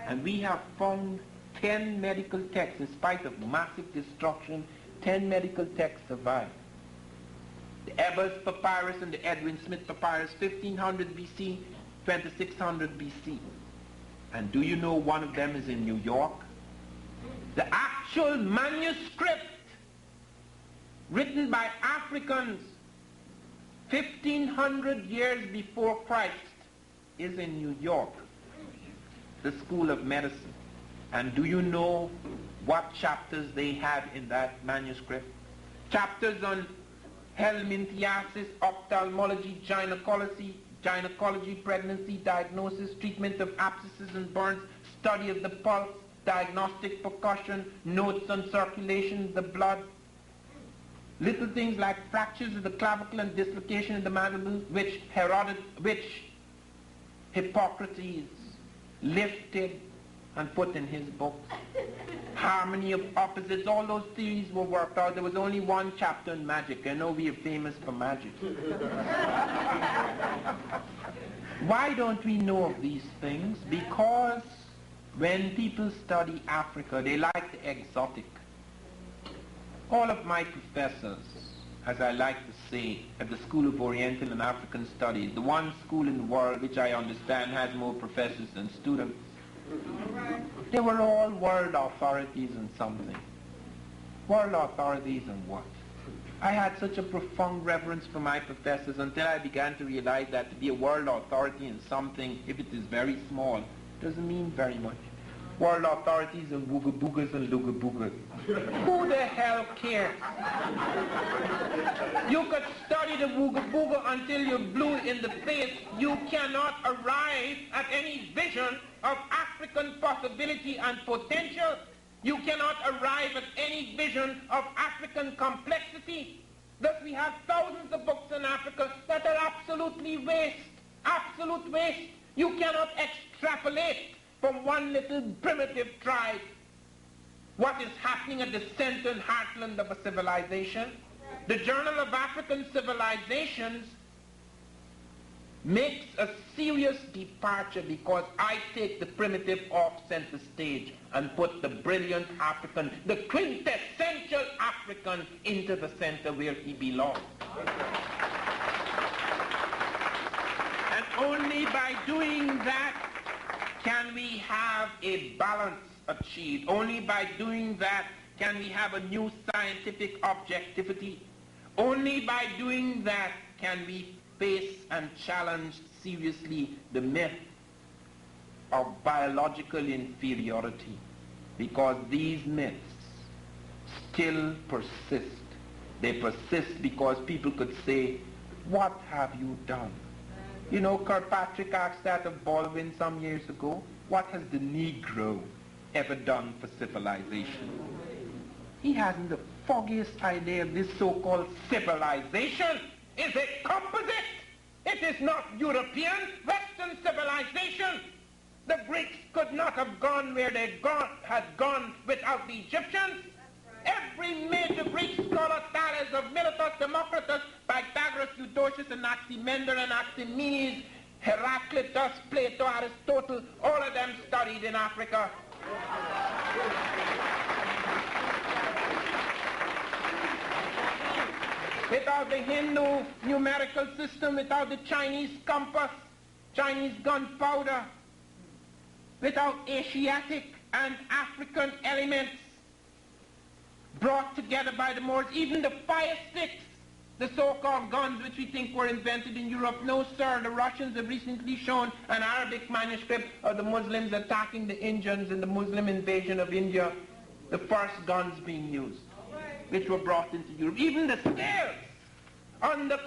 And we have found 10 medical texts. In spite of massive destruction, 10 medical texts survive. The Ebers Papyrus and the Edwin Smith Papyrus, 1500 BC, 2600 BC. And do you know one of them is in New York? The actual manuscript written by Africans 1500 years before Christ is in New York, the School of Medicine. And do you know what chapters they had in that manuscript? Chapters on helminthiasis, ophthalmology, gynecology, pregnancy, diagnosis, treatment of abscesses and burns, study of the pulse, diagnostic percussion, notes on circulation, the blood, little things like fractures of the clavicle and dislocation of the mandible, which Hippocrates lifted and put in his books. Harmony of opposites, all those theories were worked out. There was only one chapter in magic. I know we are famous for magic. Why don't we know of these things? Because when people study Africa, they like the exotic. All of my professors, as I like to say, at the School of Oriental and African Studies, the one school in the world which I understand has more professors than students, they were all world authorities on something. World authorities on what? I had such a profound reverence for my professors until I began to realize that to be a world authority in something, if it is very small, doesn't mean very much. World authorities and wooga-boogas and luga-boogas. Who the hell cares? You could study the wooga-booga until you're blue in the face. You cannot arrive at any vision of African possibility and potential. You cannot arrive at any vision of African complexity. Thus we have thousands of books in Africa that are absolutely waste. Absolute waste. You cannot extrapolate from one little primitive tribe what is happening at the center and heartland of a civilization. The Journal of African Civilizations makes a serious departure because I take the primitive off center stage and put the brilliant African, the quintessential African, into the center where he belongs. And only by doing that can we have a balance achieved. Only by doing that can we have a new scientific objectivity. Only by doing that can we face and challenge seriously the myth of biological inferiority, because these myths still persist. They persist because people could say, what have you done? You know, Kirkpatrick asked that of Baldwin some years ago. What has the Negro ever done for civilization? He hasn't the foggiest idea of this so-called civilization. Is a composite. It is not European, Western civilization. The Greeks could not have gone where they had gone without the Egyptians. Every major Greek scholar, Thales of Miletus, Democritus, Pythagoras, Eudoxus, Anaximander, Anaximenes, Heraclitus, Plato, Aristotle, all of them studied in Africa. Without the Hindu numerical system, without the Chinese compass, Chinese gunpowder, without Asiatic and African elements brought together by the Moors, even the fire sticks, the so-called guns which we think were invented in Europe. No, sir, the Russians have recently shown an Arabic manuscript of the Muslims attacking the Indians in the Muslim invasion of India, the first guns being used, which were brought into Europe. Even the sails on the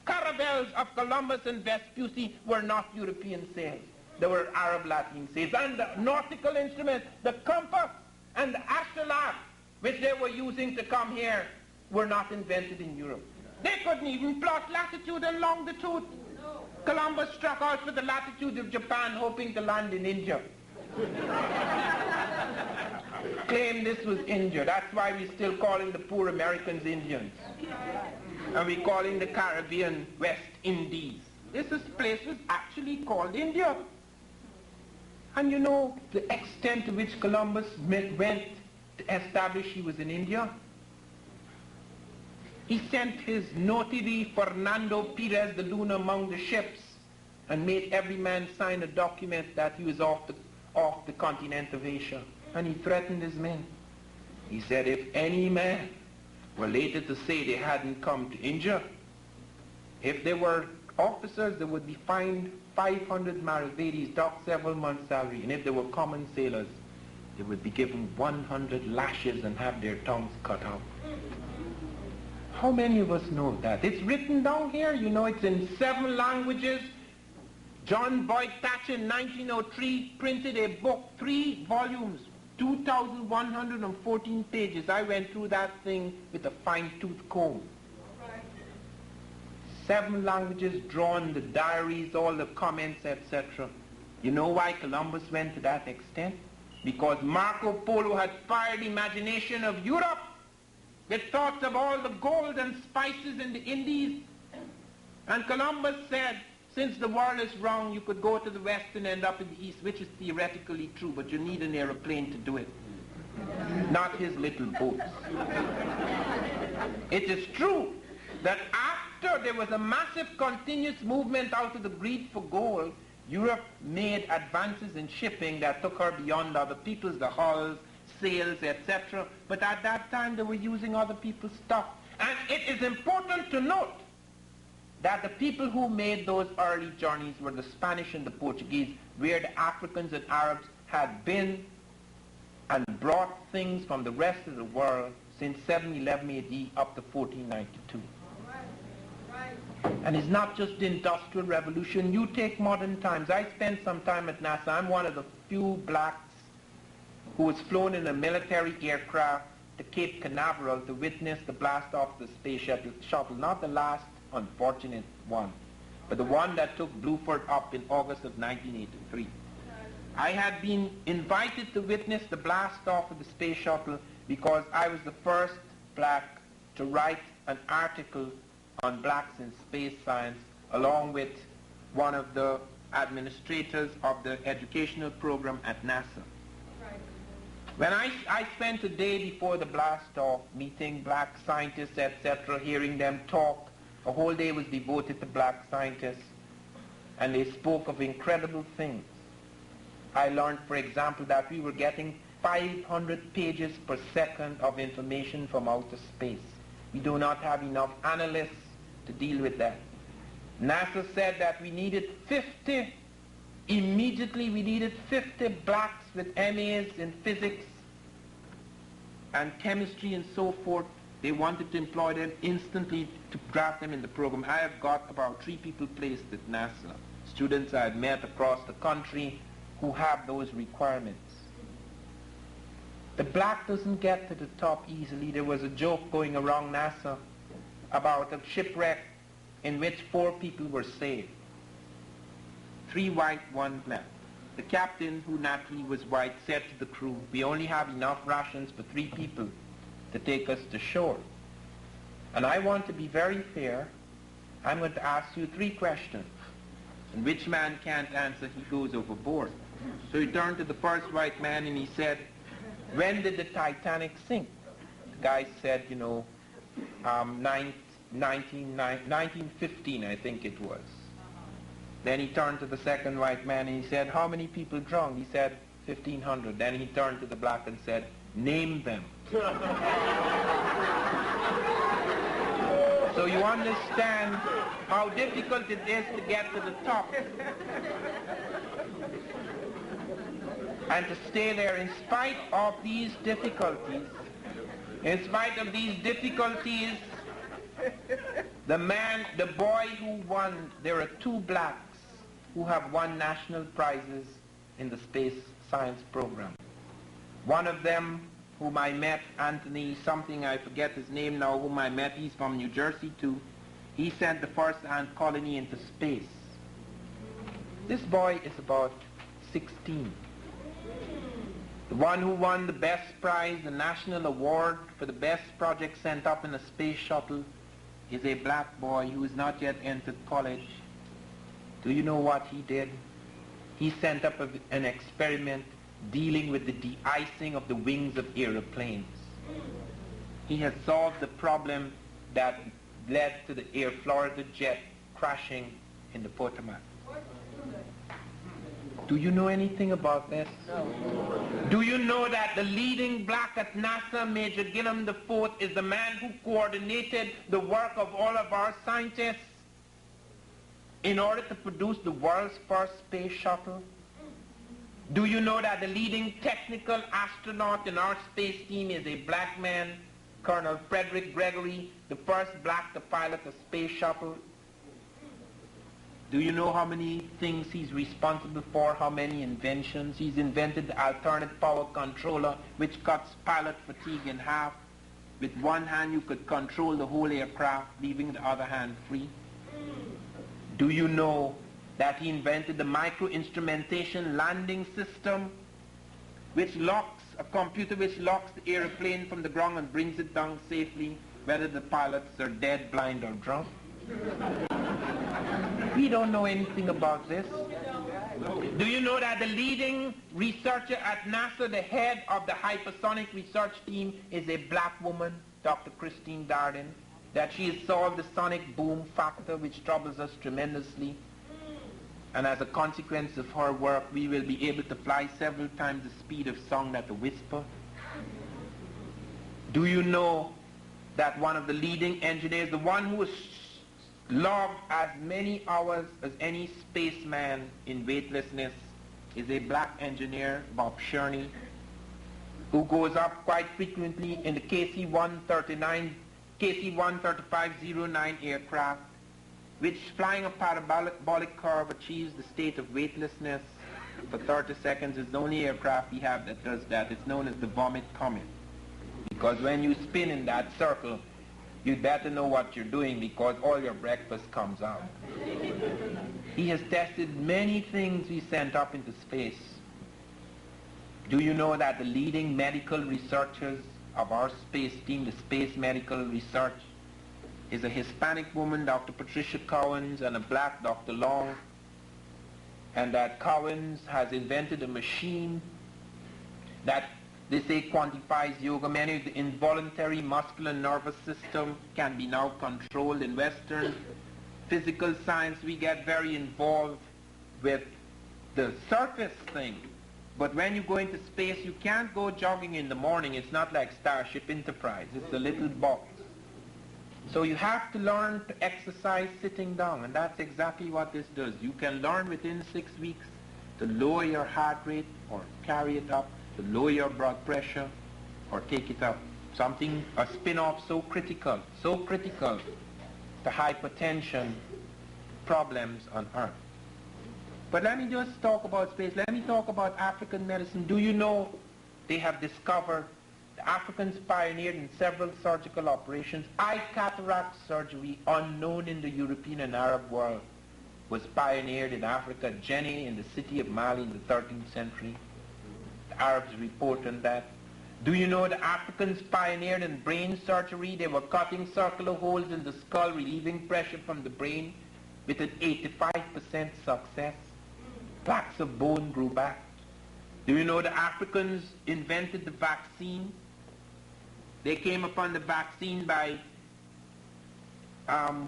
caravels of Columbus and Vespucci were not European sails. They were Arab Latin sails. And the nautical instrument, the compass and the astrolabe, which they were using to come here, were not invented in Europe. They couldn't even plot latitude and longitude. Columbus struck out for the latitude of Japan, hoping to land in India. Claimed this was India. That's why we're still calling the poor Americans Indians. And we're calling the Caribbean West Indies. This place was actually called India. And you know the extent to which Columbus went to establish he was in India? He sent his notary Fernando Perez de Luna among the ships and made every man sign a document that he was off the continent of Asia. And he threatened his men. He said if any man were later to say they hadn't come to India, if they were officers, they would be fined 500 maravedis, docked several months' salary. And if they were common sailors, they would be given 100 lashes and have their tongues cut out. How many of us know that? It's written down here, you know, it's in 7 languages. John Boyd Thatcher in 1903 printed a book, 3 volumes, 2,114 pages. I went through that thing with a fine-tooth comb. 7 languages drawn, the diaries, all the comments, etc. You know why Columbus went to that extent? Because Marco Polo had fired the imagination of Europe with thoughts of all the gold and spices in the Indies. And Columbus said, since the world is round, you could go to the west and end up in the east, which is theoretically true, but you need an aeroplane to do it, not his little boats. It is true that after there was a massive continuous movement out of the greed for gold, Europe made advances in shipping that took her beyond other people's, the hulls, sails, etc. But at that time they were using other people's stuff. And it is important to note that the people who made those early journeys were the Spanish and the Portuguese, where the Africans and Arabs had been and brought things from the rest of the world since 711 AD up to 1492. And it's not just the Industrial Revolution. You take modern times. I spent some time at NASA. I'm one of the few blacks who was flown in a military aircraft to Cape Canaveral to witness the blast off the space shuttle. Not the last unfortunate one, but the one that took Bluford up in August of 1983. I had been invited to witness the blast off of the space shuttle because I was the first black to write an article on blacks in space science, along with one of the administrators of the educational program at NASA. When I spent a day before the blast off meeting black scientists, etc., hearing them talk. A whole day was devoted to black scientists, and they spoke of incredible things. I learned, for example, that we were getting 500 pages per second of information from outer space. We do not have enough analysts to deal with that. NASA said that we needed 50, immediately we needed 50 blacks with MAs in physics and chemistry and so forth. They wanted to employ them instantly to draft them in the program. I have got about 3 people placed at NASA, students I've met across the country who have those requirements. The black doesn't get to the top easily. There was a joke going around NASA about a shipwreck in which 4 people were saved. 3 white, 1 black. The captain, who naturally was white, said to the crew, "We only have enough rations for 3 people to take us to shore. And I want to be very fair. I'm going to ask you 3 questions. And which man can't answer, he goes overboard." So he turned to the first white man and he said, "When did the Titanic sink?" The guy said, 1915, I think it was. Then he turned to the second white man and he said, "How many people drowned?" He said, 1,500. Then he turned to the black and said, "Name them." So you understand how difficult it is to get to the top. And to stay there in spite of these difficulties. In spite of these difficulties, the boy who won, there are 2 blacks who have won national prizes in the space science program. One of them, whom I met, Anthony something, I forget his name now, whom I met, he's from New Jersey too. He sent the first ant colony into space. This boy is about 16. The one who won the best prize, the national award for the best project sent up in a space shuttle, is a black boy who has not yet entered college. Do you know what he did? He sent up an experiment dealing with the de-icing of the wings of aeroplanes. He has solved the problem that led to the Air Florida jet crashing in the Potomac. Do you know anything about this? No. Do you know that the leading black at NASA, Major Gillum IV, is the man who coordinated the work of all of our scientists in order to produce the world's first space shuttle? Do you know that the leading technical astronaut in our space team is a black man, Colonel Frederick Gregory, the first black to pilot a space shuttle? Do you know how many things he's responsible for, how many inventions? He's invented the alternate power controller, which cuts pilot fatigue in half. With one hand you could control the whole aircraft, leaving the other hand free. Do you know that he invented the micro-instrumentation landing system, which locks, a computer which locks the airplane from the ground and brings it down safely, whether the pilots are dead, blind, or drunk? We don't know anything about this. Do you know that the leading researcher at NASA, the head of the hypersonic research team, is a black woman, Dr. Christine Darden? That she has solved the sonic boom factor, which troubles us tremendously. And as a consequence of her work, we will be able to fly several times the speed of sound at a whisper. Do you know that one of the leading engineers, the one who has logged as many hours as any spaceman in weightlessness, is a black engineer, Bob Sherney, who goes up quite frequently in the KC-13509 aircraft, which, flying a parabolic curve, achieves the state of weightlessness for 30 seconds. It's the only aircraft we have that does that. It's known as the vomit comet. Because when you spin in that circle, you better know what you're doing, because all your breakfast comes out. He has tested many things we sent up into space. Do you know that the leading medical researchers of our space team, the Space Medical Research, is a Hispanic woman, Dr. Patricia Cowens, and a black Dr. Long, and that Cowens has invented a machine that they say quantifies yoga. Many of the involuntary muscular nervous system can be now controlled. In Western physical science, we get very involved with the surface thing. But when you go into space, you can't go jogging in the morning. It's not like Starship Enterprise. It's a little box. So you have to learn to exercise sitting down, and that's exactly what this does. You can learn within 6 weeks to lower your heart rate or carry it up, to lower your blood pressure or take it up. Something, a spin-off so critical to hypertension problems on Earth. But let me just talk about space. Let me talk about African medicine. Do you know they have discovered, the Africans pioneered in several surgical operations. Eye cataract surgery, unknown in the European and Arab world, was pioneered in Africa. Jenny, in the city of Mali in the 13th century. The Arabs report on that. Do you know the Africans pioneered in brain surgery? They were cutting circular holes in the skull, relieving pressure from the brain with an 85% success. Plaques of bone grew back. Do you know the Africans invented the vaccine? They came upon the vaccine by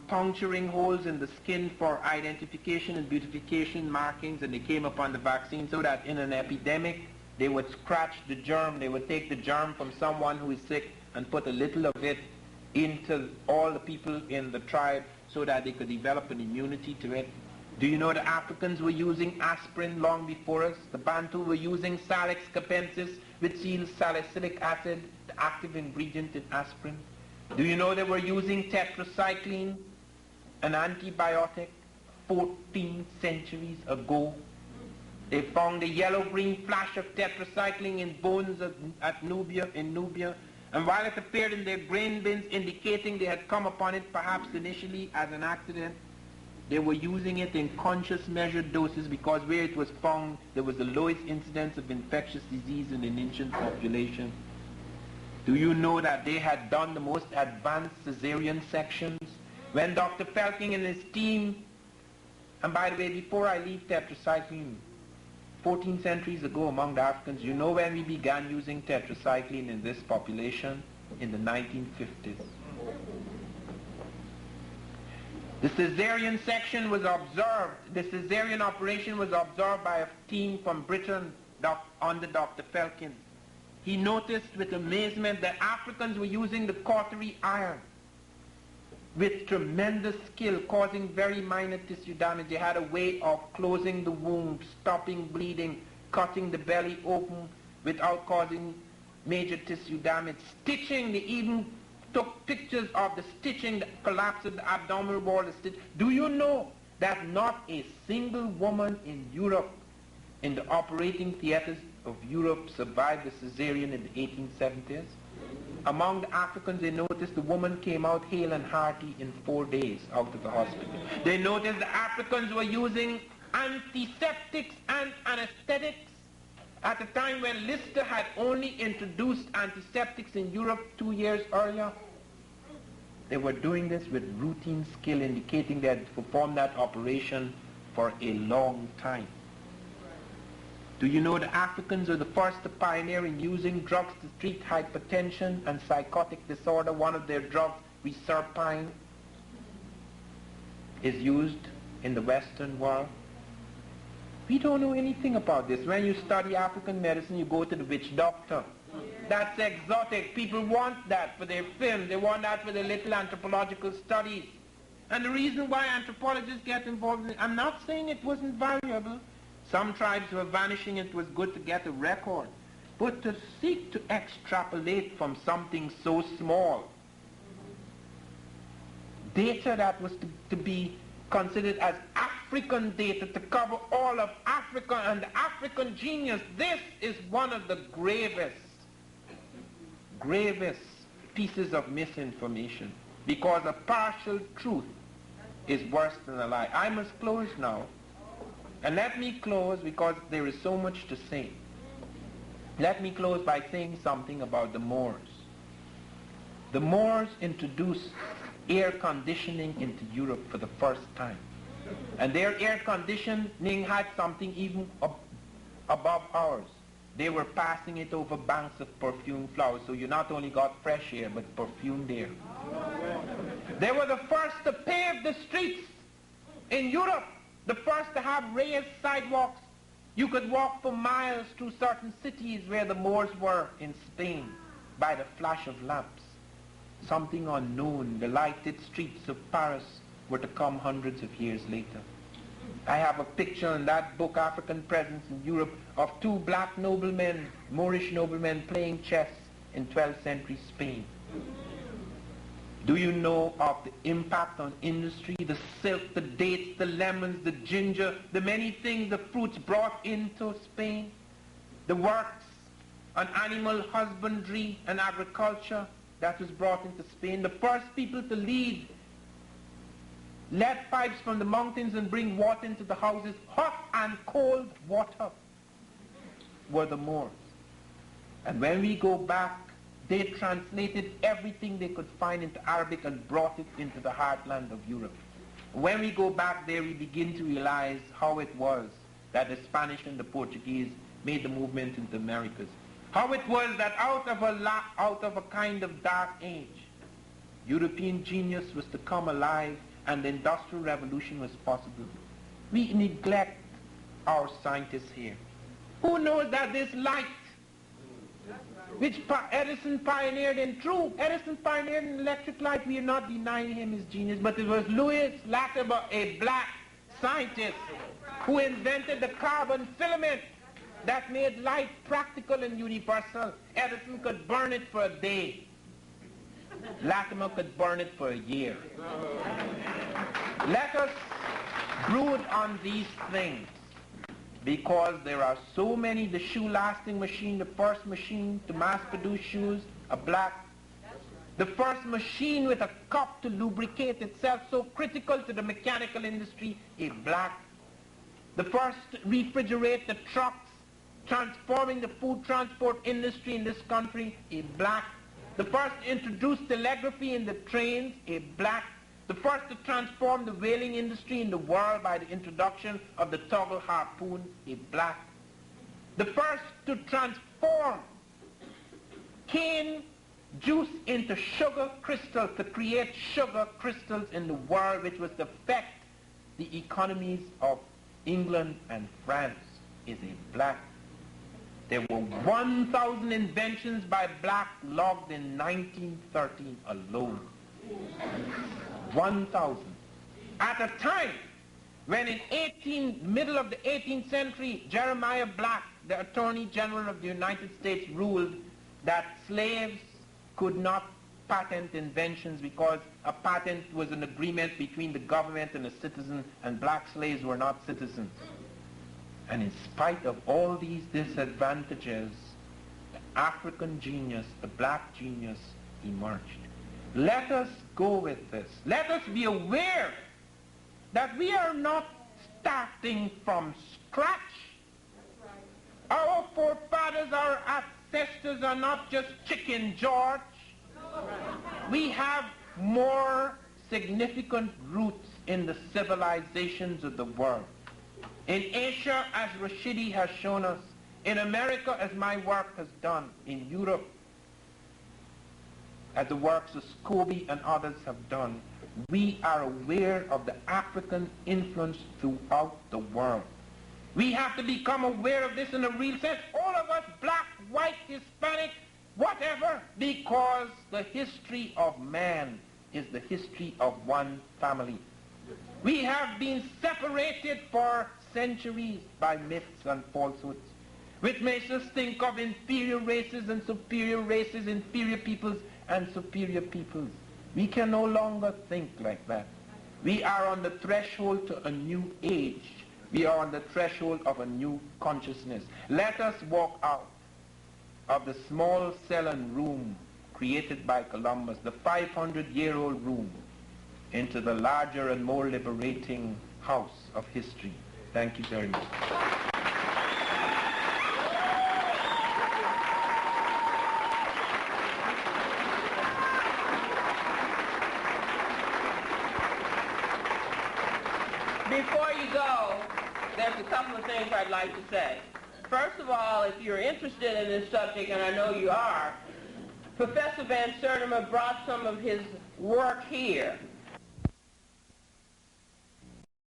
puncturing holes in the skin for identification and beautification markings, and they came upon the vaccine so that in an epidemic they would scratch the germ. They would take the germ from someone who is sick and put a little of it into all the people in the tribe so that they could develop an immunity to it. Do you know the Africans were using aspirin long before us? The Bantu were using Salix capensis, which yields salicylic acid, the active ingredient in aspirin. Do you know they were using tetracycline, an antibiotic, 14 centuries ago? They found a yellow-green flash of tetracycline in bones in Nubia, and while it appeared in their grain bins, indicating they had come upon it perhaps initially as an accident, they were using it in conscious measured doses, because where it was found, there was the lowest incidence of infectious disease in an ancient population. Do you know that they had done the most advanced cesarean sections? When Dr. Felking and his team, and by the way, before I leave tetracycline, 14 centuries ago among the Africans, you know when we began using tetracycline in this population? In the 1950s. The cesarean section was observed, the cesarean operation was observed by a team from Britain under Dr. Felkin. He noticed with amazement that Africans were using the cautery iron with tremendous skill, causing very minor tissue damage. They had a way of closing the wound, stopping bleeding, cutting the belly open without causing major tissue damage. Stitching, they even took pictures of the stitching, the collapse of the abdominal wall, the stitch. Do you know that not a single woman in Europe, in the operating theaters of Europe, survived the cesarean in the 1870s? Among the Africans, they noticed the woman came out hale and hearty in 4 days out of the hospital. They noticed the Africans were using antiseptics and anesthetics at a time when Lister had only introduced antiseptics in Europe 2 years earlier. They were doing this with routine skill, indicating they had performed that operation for a long time. Do you know the Africans were the first to pioneer in using drugs to treat hypertension and psychotic disorder? One of their drugs, reserpine, is used in the Western world. We don't know anything about this. When you study African medicine, you go to the witch doctor. That's exotic. People want that for their film. They want that for their little anthropological studies. And the reason why anthropologists get involved in it, I'm not saying it wasn't valuable. Some tribes were vanishing. It was good to get a record. But to seek to extrapolate from something so small, data that was to be considered as African data, to cover all of Africa and the African genius, this is one of the gravest pieces of misinformation, because a partial truth is worse than a lie. I must close now, and let me close because there is so much to say. Let me close by saying something about the Moors. The Moors introduced air conditioning into Europe for the first time, and their air conditioning had something even above ours. They were passing it over banks of perfumed flowers, so you not only got fresh air, but perfumed air. They were the first to pave the streets in Europe, the first to have raised sidewalks. You could walk for miles through certain cities where the Moors were in Spain by the flash of lamps. Something unknown, the lighted streets of Paris were to come hundreds of years later. I have a picture in that book, African Presence in Europe, of two black noblemen, Moorish noblemen, playing chess in 12th century Spain. Do you know of the impact on industry, the silk, the dates, the lemons, the ginger, the many things, the fruits brought into Spain? The works on animal husbandry and agriculture that was brought into Spain. The first people to lead lead pipes from the mountains and bring water into the houses, hot and cold water, were the Moors. And when we go back, they translated everything they could find into Arabic and brought it into the heartland of Europe. When we go back there, we begin to realize how it was that the Spanish and the Portuguese made the movement into Americas. How it was that out of a kind of dark age, European genius was to come alive and the Industrial Revolution was possible. We neglect our scientists here. Who knows that this light, which Edison pioneered Edison pioneered in electric light, we are not denying him his genius, but it was Louis Latimer, a black scientist, who invented the carbon filament that made light practical and universal. Edison could burn it for a day. Latimer could burn it for a year. Let us brood on these things, because there are so many. The shoe lasting machine, the first machine to mass produce shoes, a black. The first machine with a cup to lubricate itself, so critical to the mechanical industry, a black. The first refrigerator trucks transforming the food transport industry in this country, a black. The first to introduce telegraphy in the trains, a black. The first to transform the whaling industry in the world by the introduction of the toggle harpoon, a black. The first to transform cane juice into sugar crystals, to create sugar crystals in the world, which was to affect the economies of England and France, is a black. There were 1,000 inventions by black logged in 1913 alone. 1,000. At a time when in middle of the 18th century, Jeremiah Black, the Attorney General of the United States, ruled that slaves could not patent inventions because a patent was an agreement between the government and a citizen, and black slaves were not citizens. And in spite of all these disadvantages, the African genius, the black genius, emerged. Let us go with this. Let us be aware that we are not starting from scratch. Our forefathers, our ancestors are not just Chicken George. We have more significant roots in the civilizations of the world. In Asia, as Rashidi has shown us, in America, as my work has done, in Europe, as the works of Scobie and others have done, we are aware of the African influence throughout the world. We have to become aware of this in a real sense. All of us, black, white, Hispanic, whatever, because the history of man is the history of one family. We have been separated for centuries by myths and falsehoods, which makes us think of inferior races, inferior peoples and superior peoples. We can no longer think like that. We are on the threshold to a new age. We are on the threshold of a new consciousness. Let us walk out of the small cell and room created by Columbus, the 500-year-old room, into the larger and more liberating house of history. Thank you very much. Before you go, there's a couple of things I'd like to say. First of all, if you're interested in this subject, and I know you are, Professor Van Sertima brought some of his work here.